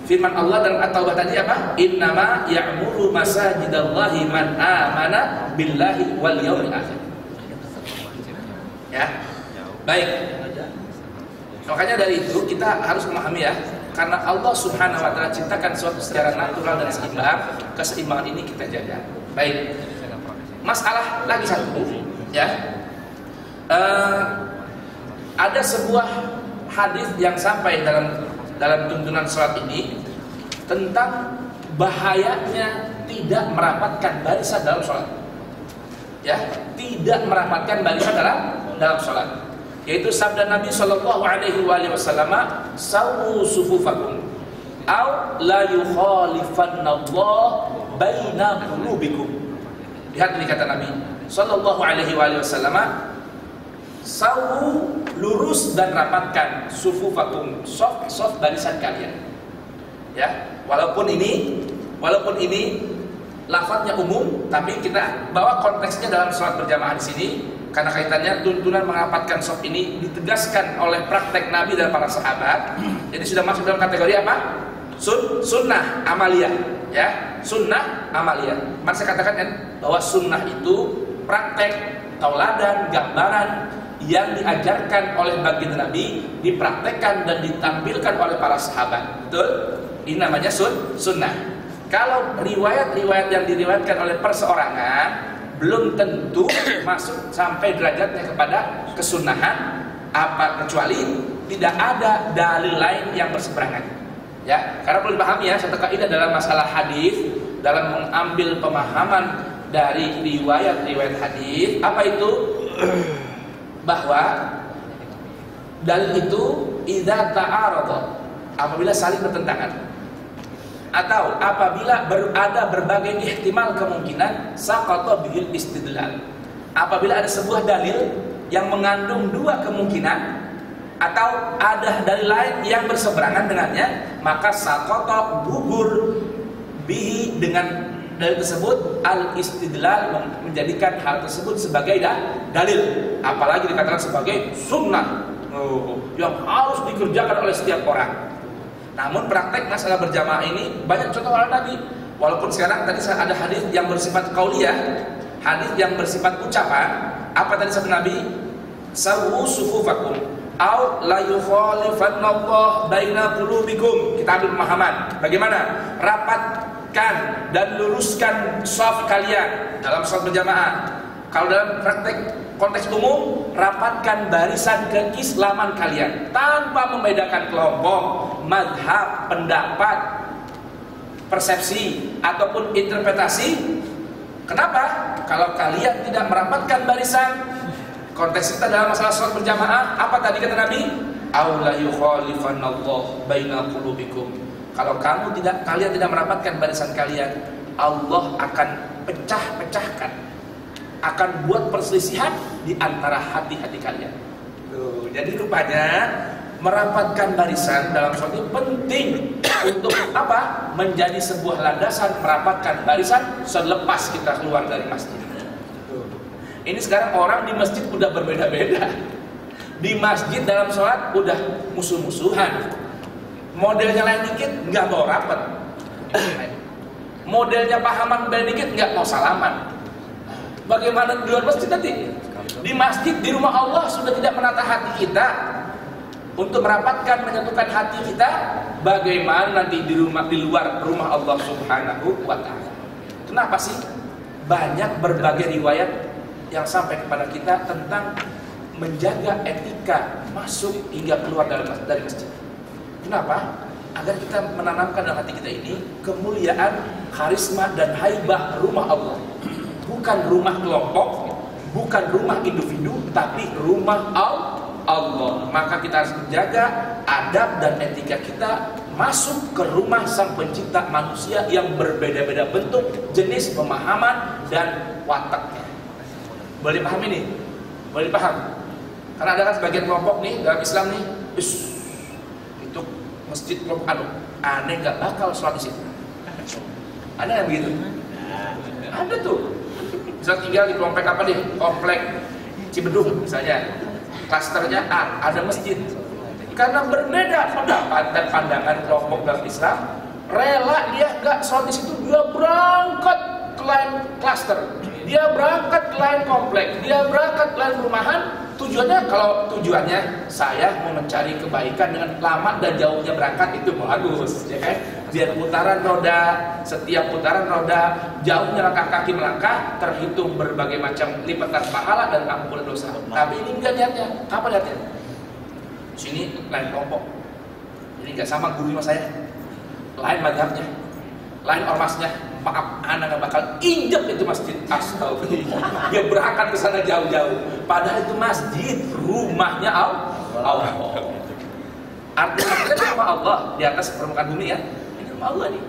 Firman Allah dalam At-Taubah tadi apa? Innama ya'muru masajidallahi man amana billahi wal yawmil akhir. Ya, baik. Makanya dari itu kita harus memahami, ya, karena Allah Subhanahu Wa Taala ciptakan suatu secara natural dan seimbang. Keseimbangan ini kita jaga. Baik. Masalah lagi satu, ya. Ada sebuah hadis yang sampai dalam tuntunan sholat ini tentang bahayanya tidak merapatkan barisan dalam sholat. Ya, tidak merapatkan barisan dalam sholat. Yaitu sabda Nabi Shallallahu Alaihi Wasallam, sawu sufufakum, au la yukhalifannallah baina qulubikum. Lihat ini kata Nabi Sallallahu Alaihi Wasallam, sawu, lurus dan rapatkan, sufufakum, soft barisan kalian. Ya, walaupun ini lafadznya umum, tapi kita bawa konteksnya dalam sholat berjamaah di sini karena kaitannya tuntunan merapatkan soft ini ditegaskan oleh praktek Nabi dan para sahabat. Jadi sudah masuk dalam kategori apa? Sunnah amaliyah, ya, sunnah amaliyah. Maka saya katakan kan bahwa sunnah itu praktek, tauladan, gambaran yang diajarkan oleh baginda Nabi, dipraktekkan dan ditampilkan oleh para sahabat. Betul? Ini namanya sunnah. Kalau riwayat-riwayat yang diriwayatkan oleh perseorangan belum tentu masuk sampai derajatnya kepada kesunahan, apa kecuali tidak ada dalil lain yang berseberangan. Ya, karena perlu dipahami, ya, satu kaidah dalam masalah hadis, dalam mengambil pemahaman dari riwayat-riwayat hadis, apa itu? Bahwa dalil itu idza ta'arada, apabila saling bertentangan, atau apabila ada berbagai ihtimal kemungkinan, saqata bihil istidlal. Apabila ada sebuah dalil yang mengandung dua kemungkinan atau ada dalil lain yang berseberangan dengannya, maka saqata, gugur bihi dengan dalil tersebut, al-istidlal, menjadikan hal tersebut sebagai dalil, apalagi dikatakan sebagai sunnah yang harus dikerjakan oleh setiap orang. Namun praktek masalah berjamaah ini banyak contoh oleh Nabi. Walaupun sekarang tadi ada hadis yang bersifat qauliyah, hadis yang bersifat ucapan. Apa tadi sabda Nabi? Sawu sufufakum au la yukhalifannallah baina qulubikum. Kita ambil pemahaman. Bagaimana? Rapatkan dan luruskan shaf kalian dalam sholat berjamaah. Kalau dalam praktek konteks umum, rapatkan barisan keislaman kalian tanpa membedakan kelompok, mazhab, pendapat, persepsi ataupun interpretasi. Kenapa? Kalau kalian tidak merapatkan barisan, konteks kita dalam masalah sholat berjamaah, apa tadi kata Nabi? Aula yukhalifannallah baina qulubikum. Kalau kalian tidak merapatkan barisan kalian, Allah akan pecah-pecahkan, akan buat perselisihan di antara hati-hati kalian. Tuh, jadi rupanya merapatkan barisan dalam sholat ini penting untuk apa? Menjadi sebuah landasan merapatkan barisan selepas kita keluar dari masjid. Ini sekarang orang di masjid udah berbeda-beda. Di masjid dalam sholat udah musuh-musuhan. Modelnya lain dikit nggak mau rapat. Modelnya pahaman beda dikit nggak mau salaman. Bagaimana di luar masjid nanti? Di masjid, di rumah Allah sudah tidak menata hati kita untuk merapatkan, menyatukan hati kita. Bagaimana nanti di luar rumah Allah Subhanahu wa Ta'ala? Kenapa sih banyak berbagai riwayat yang sampai kepada kita tentang menjaga etika masuk hingga keluar dari masjid? Kenapa? Agar kita menanamkan dalam hati kita ini kemuliaan, karisma dan haibah rumah Allah. Bukan rumah kelompok, bukan rumah individu, tapi rumah Allah. Maka kita harus menjaga adab dan etika kita masuk ke rumah sang pencipta manusia yang berbeda-beda bentuk, jenis, pemahaman, dan wataknya. Boleh paham ini? Boleh paham? Karena ada kan sebagian kelompok nih dalam Islam nih, itu masjid kelompok aneh nggak bakal sholat di situ. Ada yang begitu? Ada tuh. Bisa tinggal di komplek apa nih? Komplek Cibedung misalnya. Klasternya A, ada masjid. Karena berbeda pendapat dan pandangan kelompok dalam Islam, rela dia nggak sholat di situ, dia berangkat ke lain klaster, dia berangkat ke lain komplek, dia berangkat ke lain perumahan. Tujuannya, kalau tujuannya saya mau mencari kebaikan dengan lama dan jauhnya berangkat, itu bagus, ya kan? Biar putaran roda, setiap putaran roda jauhnya langkah kaki melangkah terhitung berbagai macam lipatan pahala dan ampunan dosa. Tapi ini enggak niatnya. Apa niatnya? Sini lain kelompok. Ini enggak sama guru saya. Lain madhabnya, lain ormasnya. Maaf, anak gak bakal injek itu masjid. Astagfirullah. Dia berangkat ke sana jauh-jauh. Padahal itu masjid, rumahnya Allah. Artinya rumah Allah di atas permukaan bumi ya. Ini rumah Allah nih.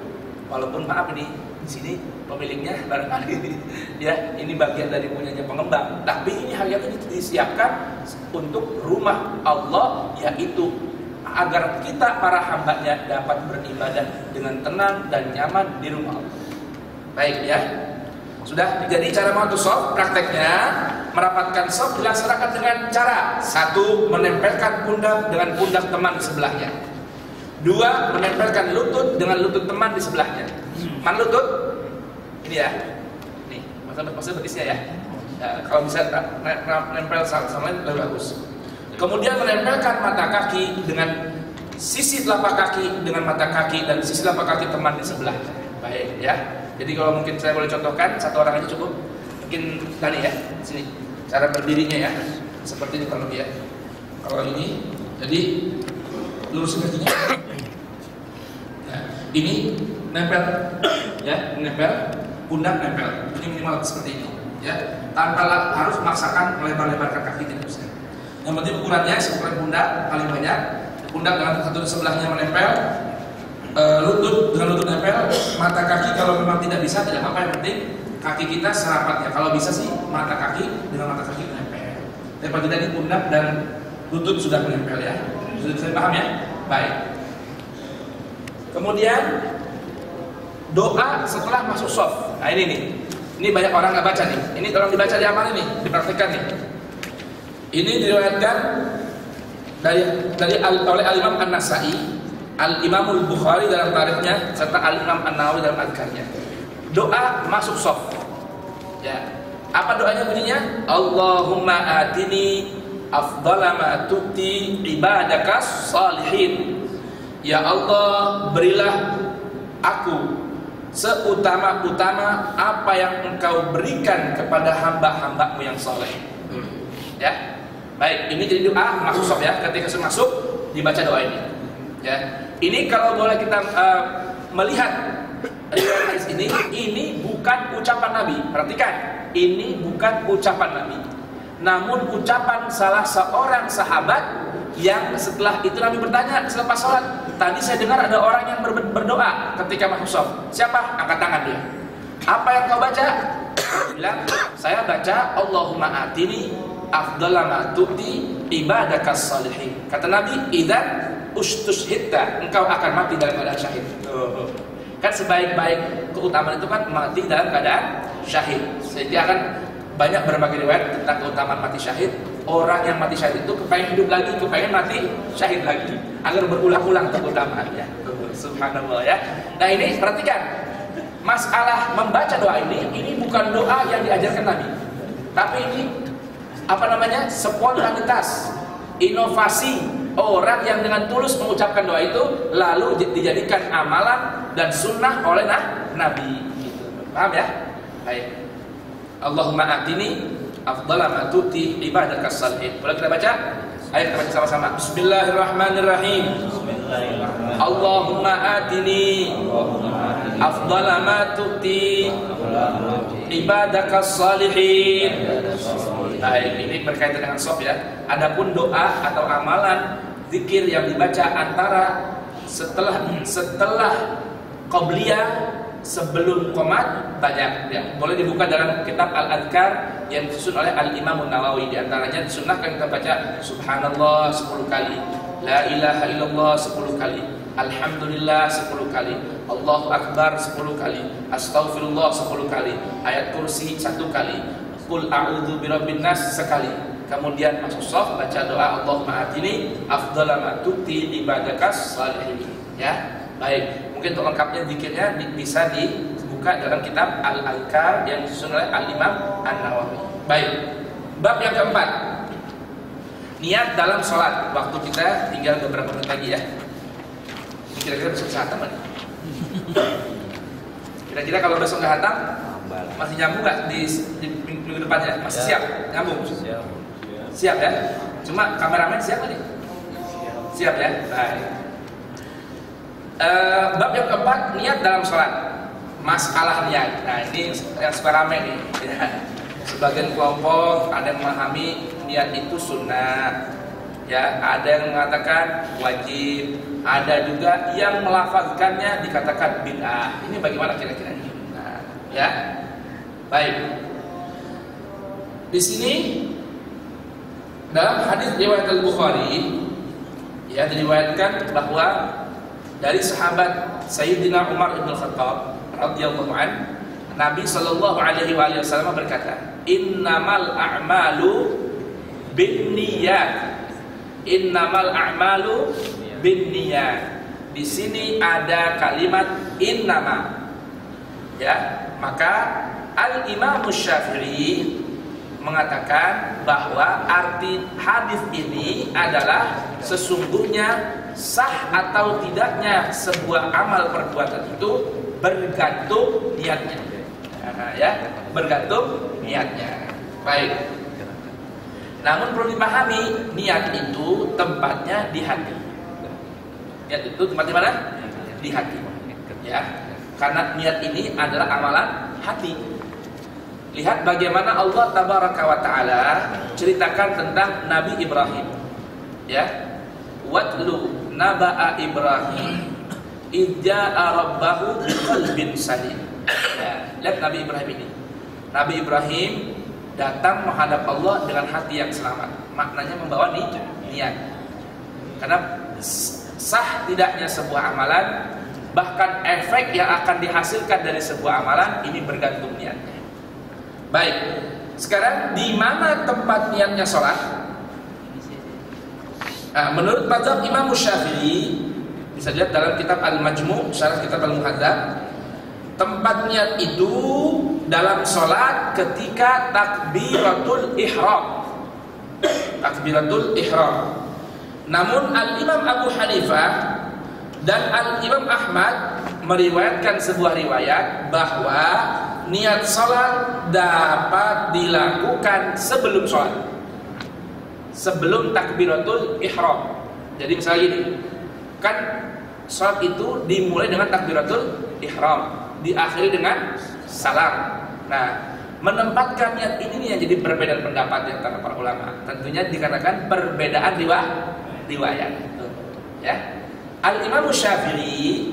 Walaupun maaf ini di sini pemiliknya barangkali ya ini bagian dari punyanya pengembang. Tapi ini hakikatnya disiapkan untuk rumah Allah, yaitu agar kita para hambanya dapat beribadah dengan tenang dan nyaman di rumah Allah. Baik ya, sudah. Jadi cara mengatur soft prakteknya merapatkan soft dilaksanakan dengan cara: satu, menempelkan pundak dengan pundak teman di sebelahnya; dua, menempelkan lutut dengan lutut teman di sebelahnya. Mana lutut? Ini ya, nih maksudnya betisnya ya. Kalau bisa nempel sama lain lebih bagus. Kemudian menempelkan mata kaki dengan sisi telapak kaki dengan mata kaki dan sisi telapak kaki teman di sebelahnya. Baik ya. Jadi kalau mungkin saya boleh contohkan, satu orang aja cukup. Mungkin tadi ya, sini cara berdirinya ya, seperti ini kalau dia. Kalau ini, jadi lurusin kakinya. Nah, ini nempel, ya, nempel, pundak nempel. Ini minimal seperti ini, ya. Tanpa harus memaksakan melebar-lebarkan kaki, tidak bisa. Yang penting ukurannya seukuran pundak paling banyak. Pundak dengan satu sebelahnya menempel. Lutut dengan lutut nempel, mata kaki kalau memang tidak bisa tidak apa-apa, yang penting kaki kita serapatnya. Kalau bisa sih mata kaki dengan mata kaki menempel. Tapi tidak ini pundak dan lutut sudah menempel ya. Sudah saya paham ya? Baik. Kemudian doa setelah masuk shaf. Nah ini nih. Ini banyak orang nggak baca nih. Ini tolong dibaca di amal ini, dipraktikkan nih. Ini diriwayatkan oleh Al-Imam An-Nasa'i, Al-Imam Al-Bukhari dalam tarikhnya, serta Al-Imam An-Nawawi dalam adkarnya. Doa masuk shaf. Ya. Apa doanya bunyinya? Allahumma atini afdala ma tu'ti ibadakas salihin. Ya Allah, berilah aku seutama-utama apa yang Engkau berikan kepada hamba-hambamu yang saleh. Ya. Baik, ini jadi doa masuk shaf ya. Ketika sudah masuk dibaca doa ini. Ya. Ini kalau boleh kita melihat riwayat ini bukan ucapan Nabi. Perhatikan, ini bukan ucapan Nabi, namun ucapan salah seorang sahabat yang setelah itu Nabi bertanya selepas sholat, tadi saya dengar ada orang yang berdoa ketika masuk shaf. Siapa? Angkat tangan dia. Apa yang kau baca? Dia bilang, saya baca Allahumma atini afdala ma tu'ti ibadakas salihin. Kata Nabi, idzan ustushhidta, engkau akan mati dalam keadaan syahid. Kan sebaik-baik keutamaan itu kan mati dalam keadaan syahid. Jadi akan banyak berbagai riwayat tentang keutamaan mati syahid. Orang yang mati syahid itu kepengen hidup lagi, kepengen mati syahid lagi, agar berulang-ulang keutamaannya. Subhanallah ya. Nah ini perhatikan, masalah membaca doa ini bukan doa yang diajarkan Nabi, tapi ini spontanitas, inovasi orang yang dengan tulus mengucapkan doa itu lalu dijadikan amalan dan sunnah oleh Nabi. Gitu. Paham ya? Baik. Allahumma atini afdala ma tu'ti ibadakas salihin. Boleh kita baca? Ayo kita baca sama-sama. Bismillahirrahmanirrahim. Allahumma atini afdala ma tu'ti ibadakas salihin. Baik, ini berkaitan dengan sof ya. Adapun doa atau amalan zikir yang dibaca antara setelah qabliyah sebelum qomat banyak ya. Boleh dibuka dalam kitab Al-Adhkar yang disusun oleh Al-Imam Nawawi. Di antaranya disunnahkan kita baca subhanallah 10 kali, la ilaha illallah 10 kali, alhamdulillah 10 kali, Allahu akbar 10 kali, astaghfirullah 10 kali, ayat kursi 1 kali, qul a'udzu birabbin nas sekali. Kemudian masuk shaf baca doa Allahumma atini afdhala ma tu'ti ibadakas salihin ya. Baik, mungkin untuk lengkapnya zikirnya bisa dibuka dalam kitab Al-Adhkar yang disusun oleh Al-Imam An-Nawawi. Baik, bab yang keempat, niat dalam sholat. Waktu kita tinggal beberapa menit lagi ya. Kira-kira besok bisa hatam kan? Kira-kira kalau besok nggak hatam, masih nyambung nggak di minggu depannya? Masih siap? Nyambung? Siap ya? Cuma kameramen siap nih? Siap ya? Baik. Bab yang keempat, niat dalam sholat. Masalah niat. Nah ini yang suka rame nih ya. Sebagian kelompok ada yang memahami niat itu sunnah ya, ada yang mengatakan wajib, ada juga yang melafazkannya dikatakan bid'ah. Ini bagaimana kira-kira? Nah, ya. Baik. Di sini dalam hadis riwayat Al-Bukhari ya diriwayatkan bahwa dari sahabat Sayyidina Umar bin Khattab radhiyallahu an, Nabi sallallahu alaihi wasallam berkata, "Innamal a'malu binniyat." Innamal a'malu binniyat. Di sini ada kalimat innama. Ya, maka Al-Imam Syafi'i mengatakan bahwa arti hadis ini adalah sesungguhnya sah atau tidaknya sebuah amal perbuatan itu bergantung niatnya. Ya, bergantung niatnya. Baik. Namun perlu dipahami, niat itu tempatnya di hati. Niat itu tempat di mana? Di hati. Ya, karena niat ini adalah amalan hati. Lihat bagaimana Allah Tabaraka wa Ta'ala ceritakan tentang Nabi Ibrahim. Ya, watlu naba'a Ibrahim idja'a rabbahu biqalbin salim. Ya, lihat Nabi Ibrahim ini. Nabi Ibrahim datang menghadap Allah dengan hati yang selamat. Maknanya membawa niat. Karena sah tidaknya sebuah amalan, bahkan efek yang akan dihasilkan dari sebuah amalan ini bergantung niatnya. Baik, sekarang di mana tempat niatnya sholat? Nah, menurut mazhab Imam Syafi'i, bisa dilihat dalam kitab Al-Majmu', syarah kitab Al-Muhadzab, tempat niat itu dalam sholat ketika takbiratul ihram. Takbiratul ihram. Namun Al-Imam Abu Hanifah dan Al-Imam Ahmad meriwayatkan sebuah riwayat bahwa niat sholat dapat dilakukan sebelum sholat, sebelum takbiratul ihram. Jadi misalnya gini, kan sholat itu dimulai dengan takbiratul ihram, diakhiri dengan salam. Nah, menempatkan niat ini yang jadi perbedaan pendapat di antara para ulama. Tentunya dikarenakan perbedaan riwayat. Ya, Al-Imam Syafi'i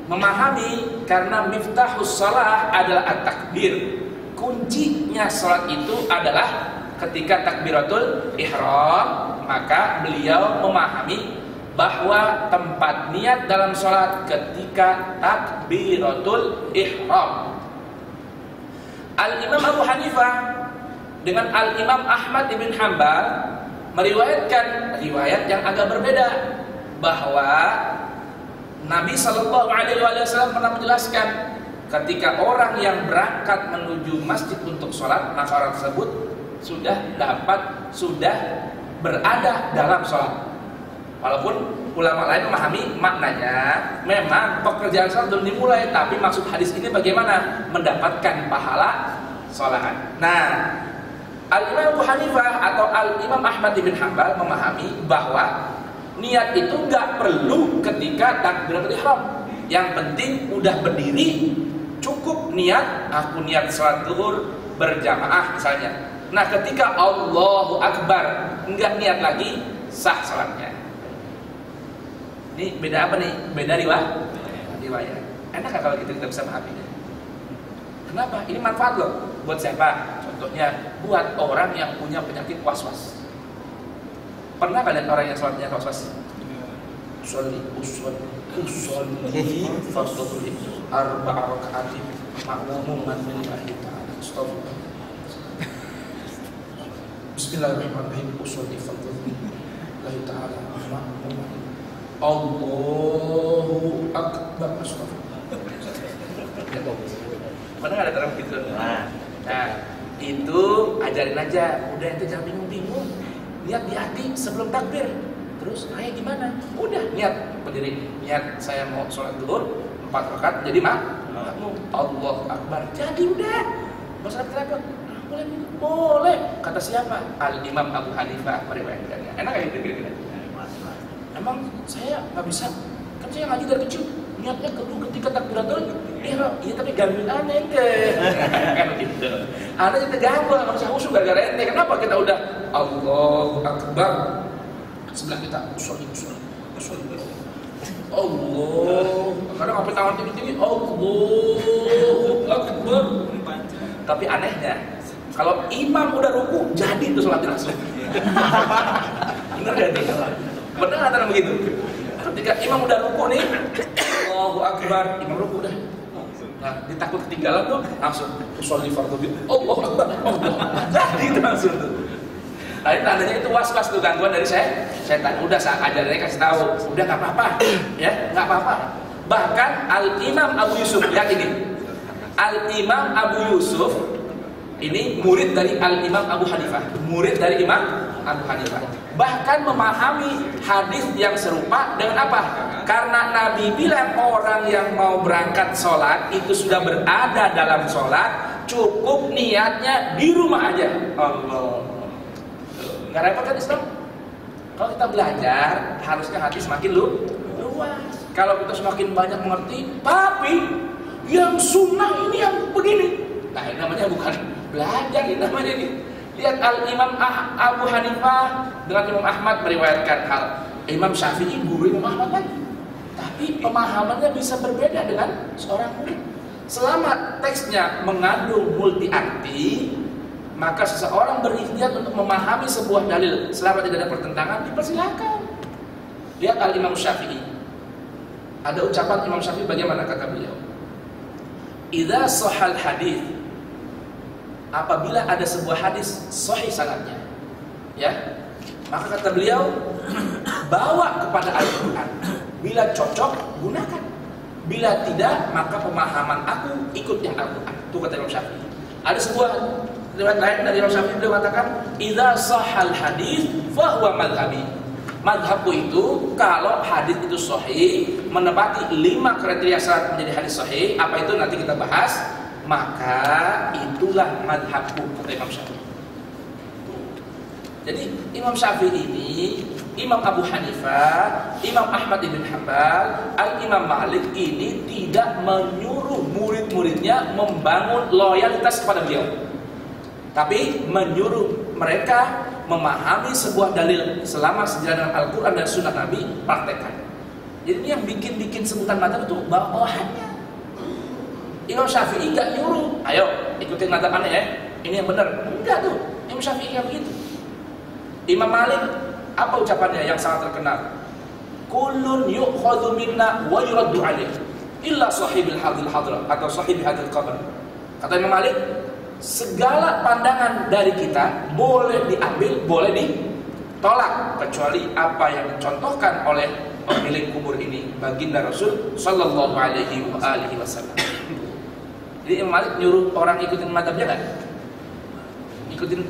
memahami karena miftahus shalah adalah at-takbir. Kuncinya salat itu adalah ketika takbiratul ihram, maka beliau memahami bahwa tempat niat dalam sholat ketika takbiratul ihram. Al-Imam Abu Hanifah dengan Al-Imam Ahmad ibn Hanbal meriwayatkan riwayat yang agak berbeda, bahwa Nabi Shallallahu Alaihi Wasallam pernah menjelaskan ketika orang yang berangkat menuju masjid untuk sholat, maka orang tersebut sudah berada dalam sholat. Walaupun ulama lain memahami maknanya, memang pekerjaan sholat belum dimulai, tapi maksud hadis ini bagaimana? Mendapatkan pahala sholat. Nah, Al-Imam Abu Hanifah atau Al-Imam Ahmad bin Hanbal memahami bahwa niat itu nggak perlu ketika takbiratul ihram. Yang penting udah berdiri, cukup niat, aku niat sholat zuhur berjamaah misalnya. Nah, ketika Allahu Akbar nggak niat lagi, sah sholatnya. Ini beda apa nih? Beda riwayat. Enak gak kalau kita bisa memahaminya? Kenapa? Ini manfaat loh. Buat siapa? Contohnya buat orang yang punya penyakit was-was. Pernah kalian orang yang sholatnya was-was? Usolli fardhu arba'a raka'atin ma'muman lillahi ta'ala. Astagfirullah. Bismillahirrahmanirrahim. Usolli fardhu lillahi ta'ala ma'muman. Allahu Akbar. Mana ada terang gitu? Nah, itu ajarin aja. Udah, ente jangan bingung-bingung. Niat di hati sebelum takbir. Terus, gimana? Udah, niat berdiri. Niat saya mau sholat zuhur 4 rakaat. Jadi makmum. Allahu Akbar. Jadi udah. Nggak usah repot. Boleh. Kata siapa? Al-Imam Abu Hanifah meriwayatkannya. Enak gak gitu kira-kira? Emang saya nggak bisa, kan saya ngaji dari kecil, niatnya ketika takbiratul ihram. Iya, tapi gangguin aneh kan gitu. Aneh jadi ganggu, nggak bisa khusyuk gara-gara ente. Kenapa kita udah Allahu Akbar, sebelah kita usul. Allah, kadang sampai tangan tinggi-tinggi Allahu Akbar. Tapi anehnya, kalau imam udah ruku, jadi itu sholatnya langsung. Bener gak nih? Benar atau begitu? Ketika imam udah ruku nih, Allahu Akbar, imam ruku udah. Nah, ditakut ketinggalan tuh langsung sholli fardhu Allahu Akbar. Jadi itu langsung tuh. Nah, ini tandanya itu was-was tuh, gangguan dari setan. Udah ajarannya kasih tahu, udah nggak apa-apa, ya nggak apa-apa. Bahkan Al-Imam Abu Yusuf, lihat ini, Al-Imam Abu Yusuf ini murid dari Al-Imam Abu Hanifah, murid dari Imam Abu Hanifah. Bahkan memahami hadis yang serupa dengan apa? Karena Nabi bilang orang yang mau berangkat sholat itu sudah berada dalam sholat, cukup niatnya di rumah aja. Allah, nggak repot kan Islam? Kalau kita belajar, harusnya hati semakin luas. Kalau kita semakin banyak mengerti, tapi yang sunnah ini yang begini, nah ini namanya bukan belajar, ini namanya ini. Lihat Al-Imam Abu Hanifah dengan Imam Ahmad meriwayatkan hal. Imam Syafi'i guru Imam Ahmad lagi, tapi pemahamannya bisa berbeda dengan seorang murid. Selama teksnya mengandung multi arti, maka seseorang berikhtiar untuk memahami sebuah dalil selama tidak ada pertentangan, dipersilakan. Lihat Al-Imam Syafi'i. Ada ucapan Imam Syafi'i bagaimana kata beliau? Idza shahal hadits, apabila ada sebuah hadis sahih sanadnya, ya, maka kata beliau, bawa kepada Al-Quran. Bila cocok, gunakan. Bila tidak, maka pemahaman aku ikut yang Al-Quran. Itu kata Imam Syafi'i. Ada sebuah riwayat lain dari Imam Syafi'i, beliau mengatakan, idza sahal hadis fa huwa madhhabi. Madhabku itu, kalau hadis itu sahih, menepati 5 kriteria syarat menjadi hadis sahih, apa itu nanti kita bahas, maka itulah madhabku, kata Imam Syafi'i. Jadi Imam Syafi'i ini, Imam Abu Hanifah, Imam Ahmad bin Hanbal, Al-Imam Malik ini tidak menyuruh murid-muridnya membangun loyalitas kepada beliau, tapi menyuruh mereka memahami sebuah dalil selama sejalan dengan Al-Quran dan Sunnah Nabi, praktekkan. Jadi ini yang bikin sebutan madhab itu bawahannya. Imam Syafi'i nggak nyuruh, ayo ikutin madhab aneh ya, ini yang benar. Enggak tuh. Imam Syafi'i begitu. Imam Malik apa ucapannya yang sangat terkenal? Kullun yu'khadhu minna wa yuraddu alaih illa sahibil hadil hadra atau sahibi hadil qabr. Kata Imam Malik, segala pandangan dari kita boleh diambil, boleh ditolak kecuali apa yang dicontohkan oleh pemilik kubur ini, baginda Rasul sallallahu alaihi wasallam. Jadi Imam Malik nyuruh orang ikutin madhabnya enggak?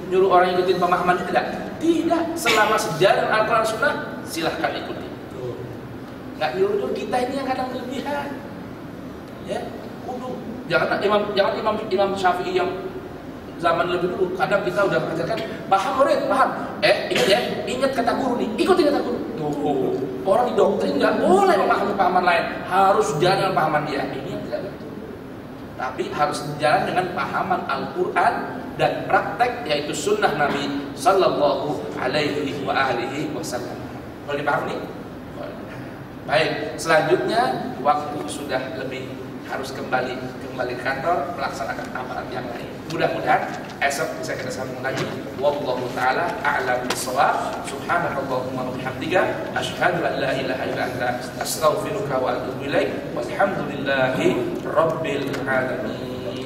Nyuruh orang ikutin pemahamannya tidak? Tidak. Selama sejalan Al-Quran Sunnah silahkan ikuti. Nggak nyuruh kita ini yang kadang kelebihan. Ya, kudu. Jangan Imam Syafi'i yang zaman lebih dulu. Kadang kita udah mengajarkan paham murid, paham. Ingat ya, ingat kata guru nih. Ikutin kata guru. Tuh, orang di doktrin nggak boleh memahami pahaman lain. Harus jalan dengan pahaman dia. Ini yang tidak betul. Tapi harus jalan dengan pahaman Al-Quran dan praktek, yaitu sunnah Nabi sallallahu alaihi wasallam. Boleh dipahami? Baik, selanjutnya waktu sudah lebih, harus kembali ke kantor melaksanakan amalan yang lain. Mudah-mudahan esok bisa kita sambung lagi. Wallahu taala a'lam bissawab. Subhanakallahumma wa bihamdika asyhadu an la ilaha illa anta astaghfiruka wa atubu ilaik. Walhamdulillahi rabbil alamin.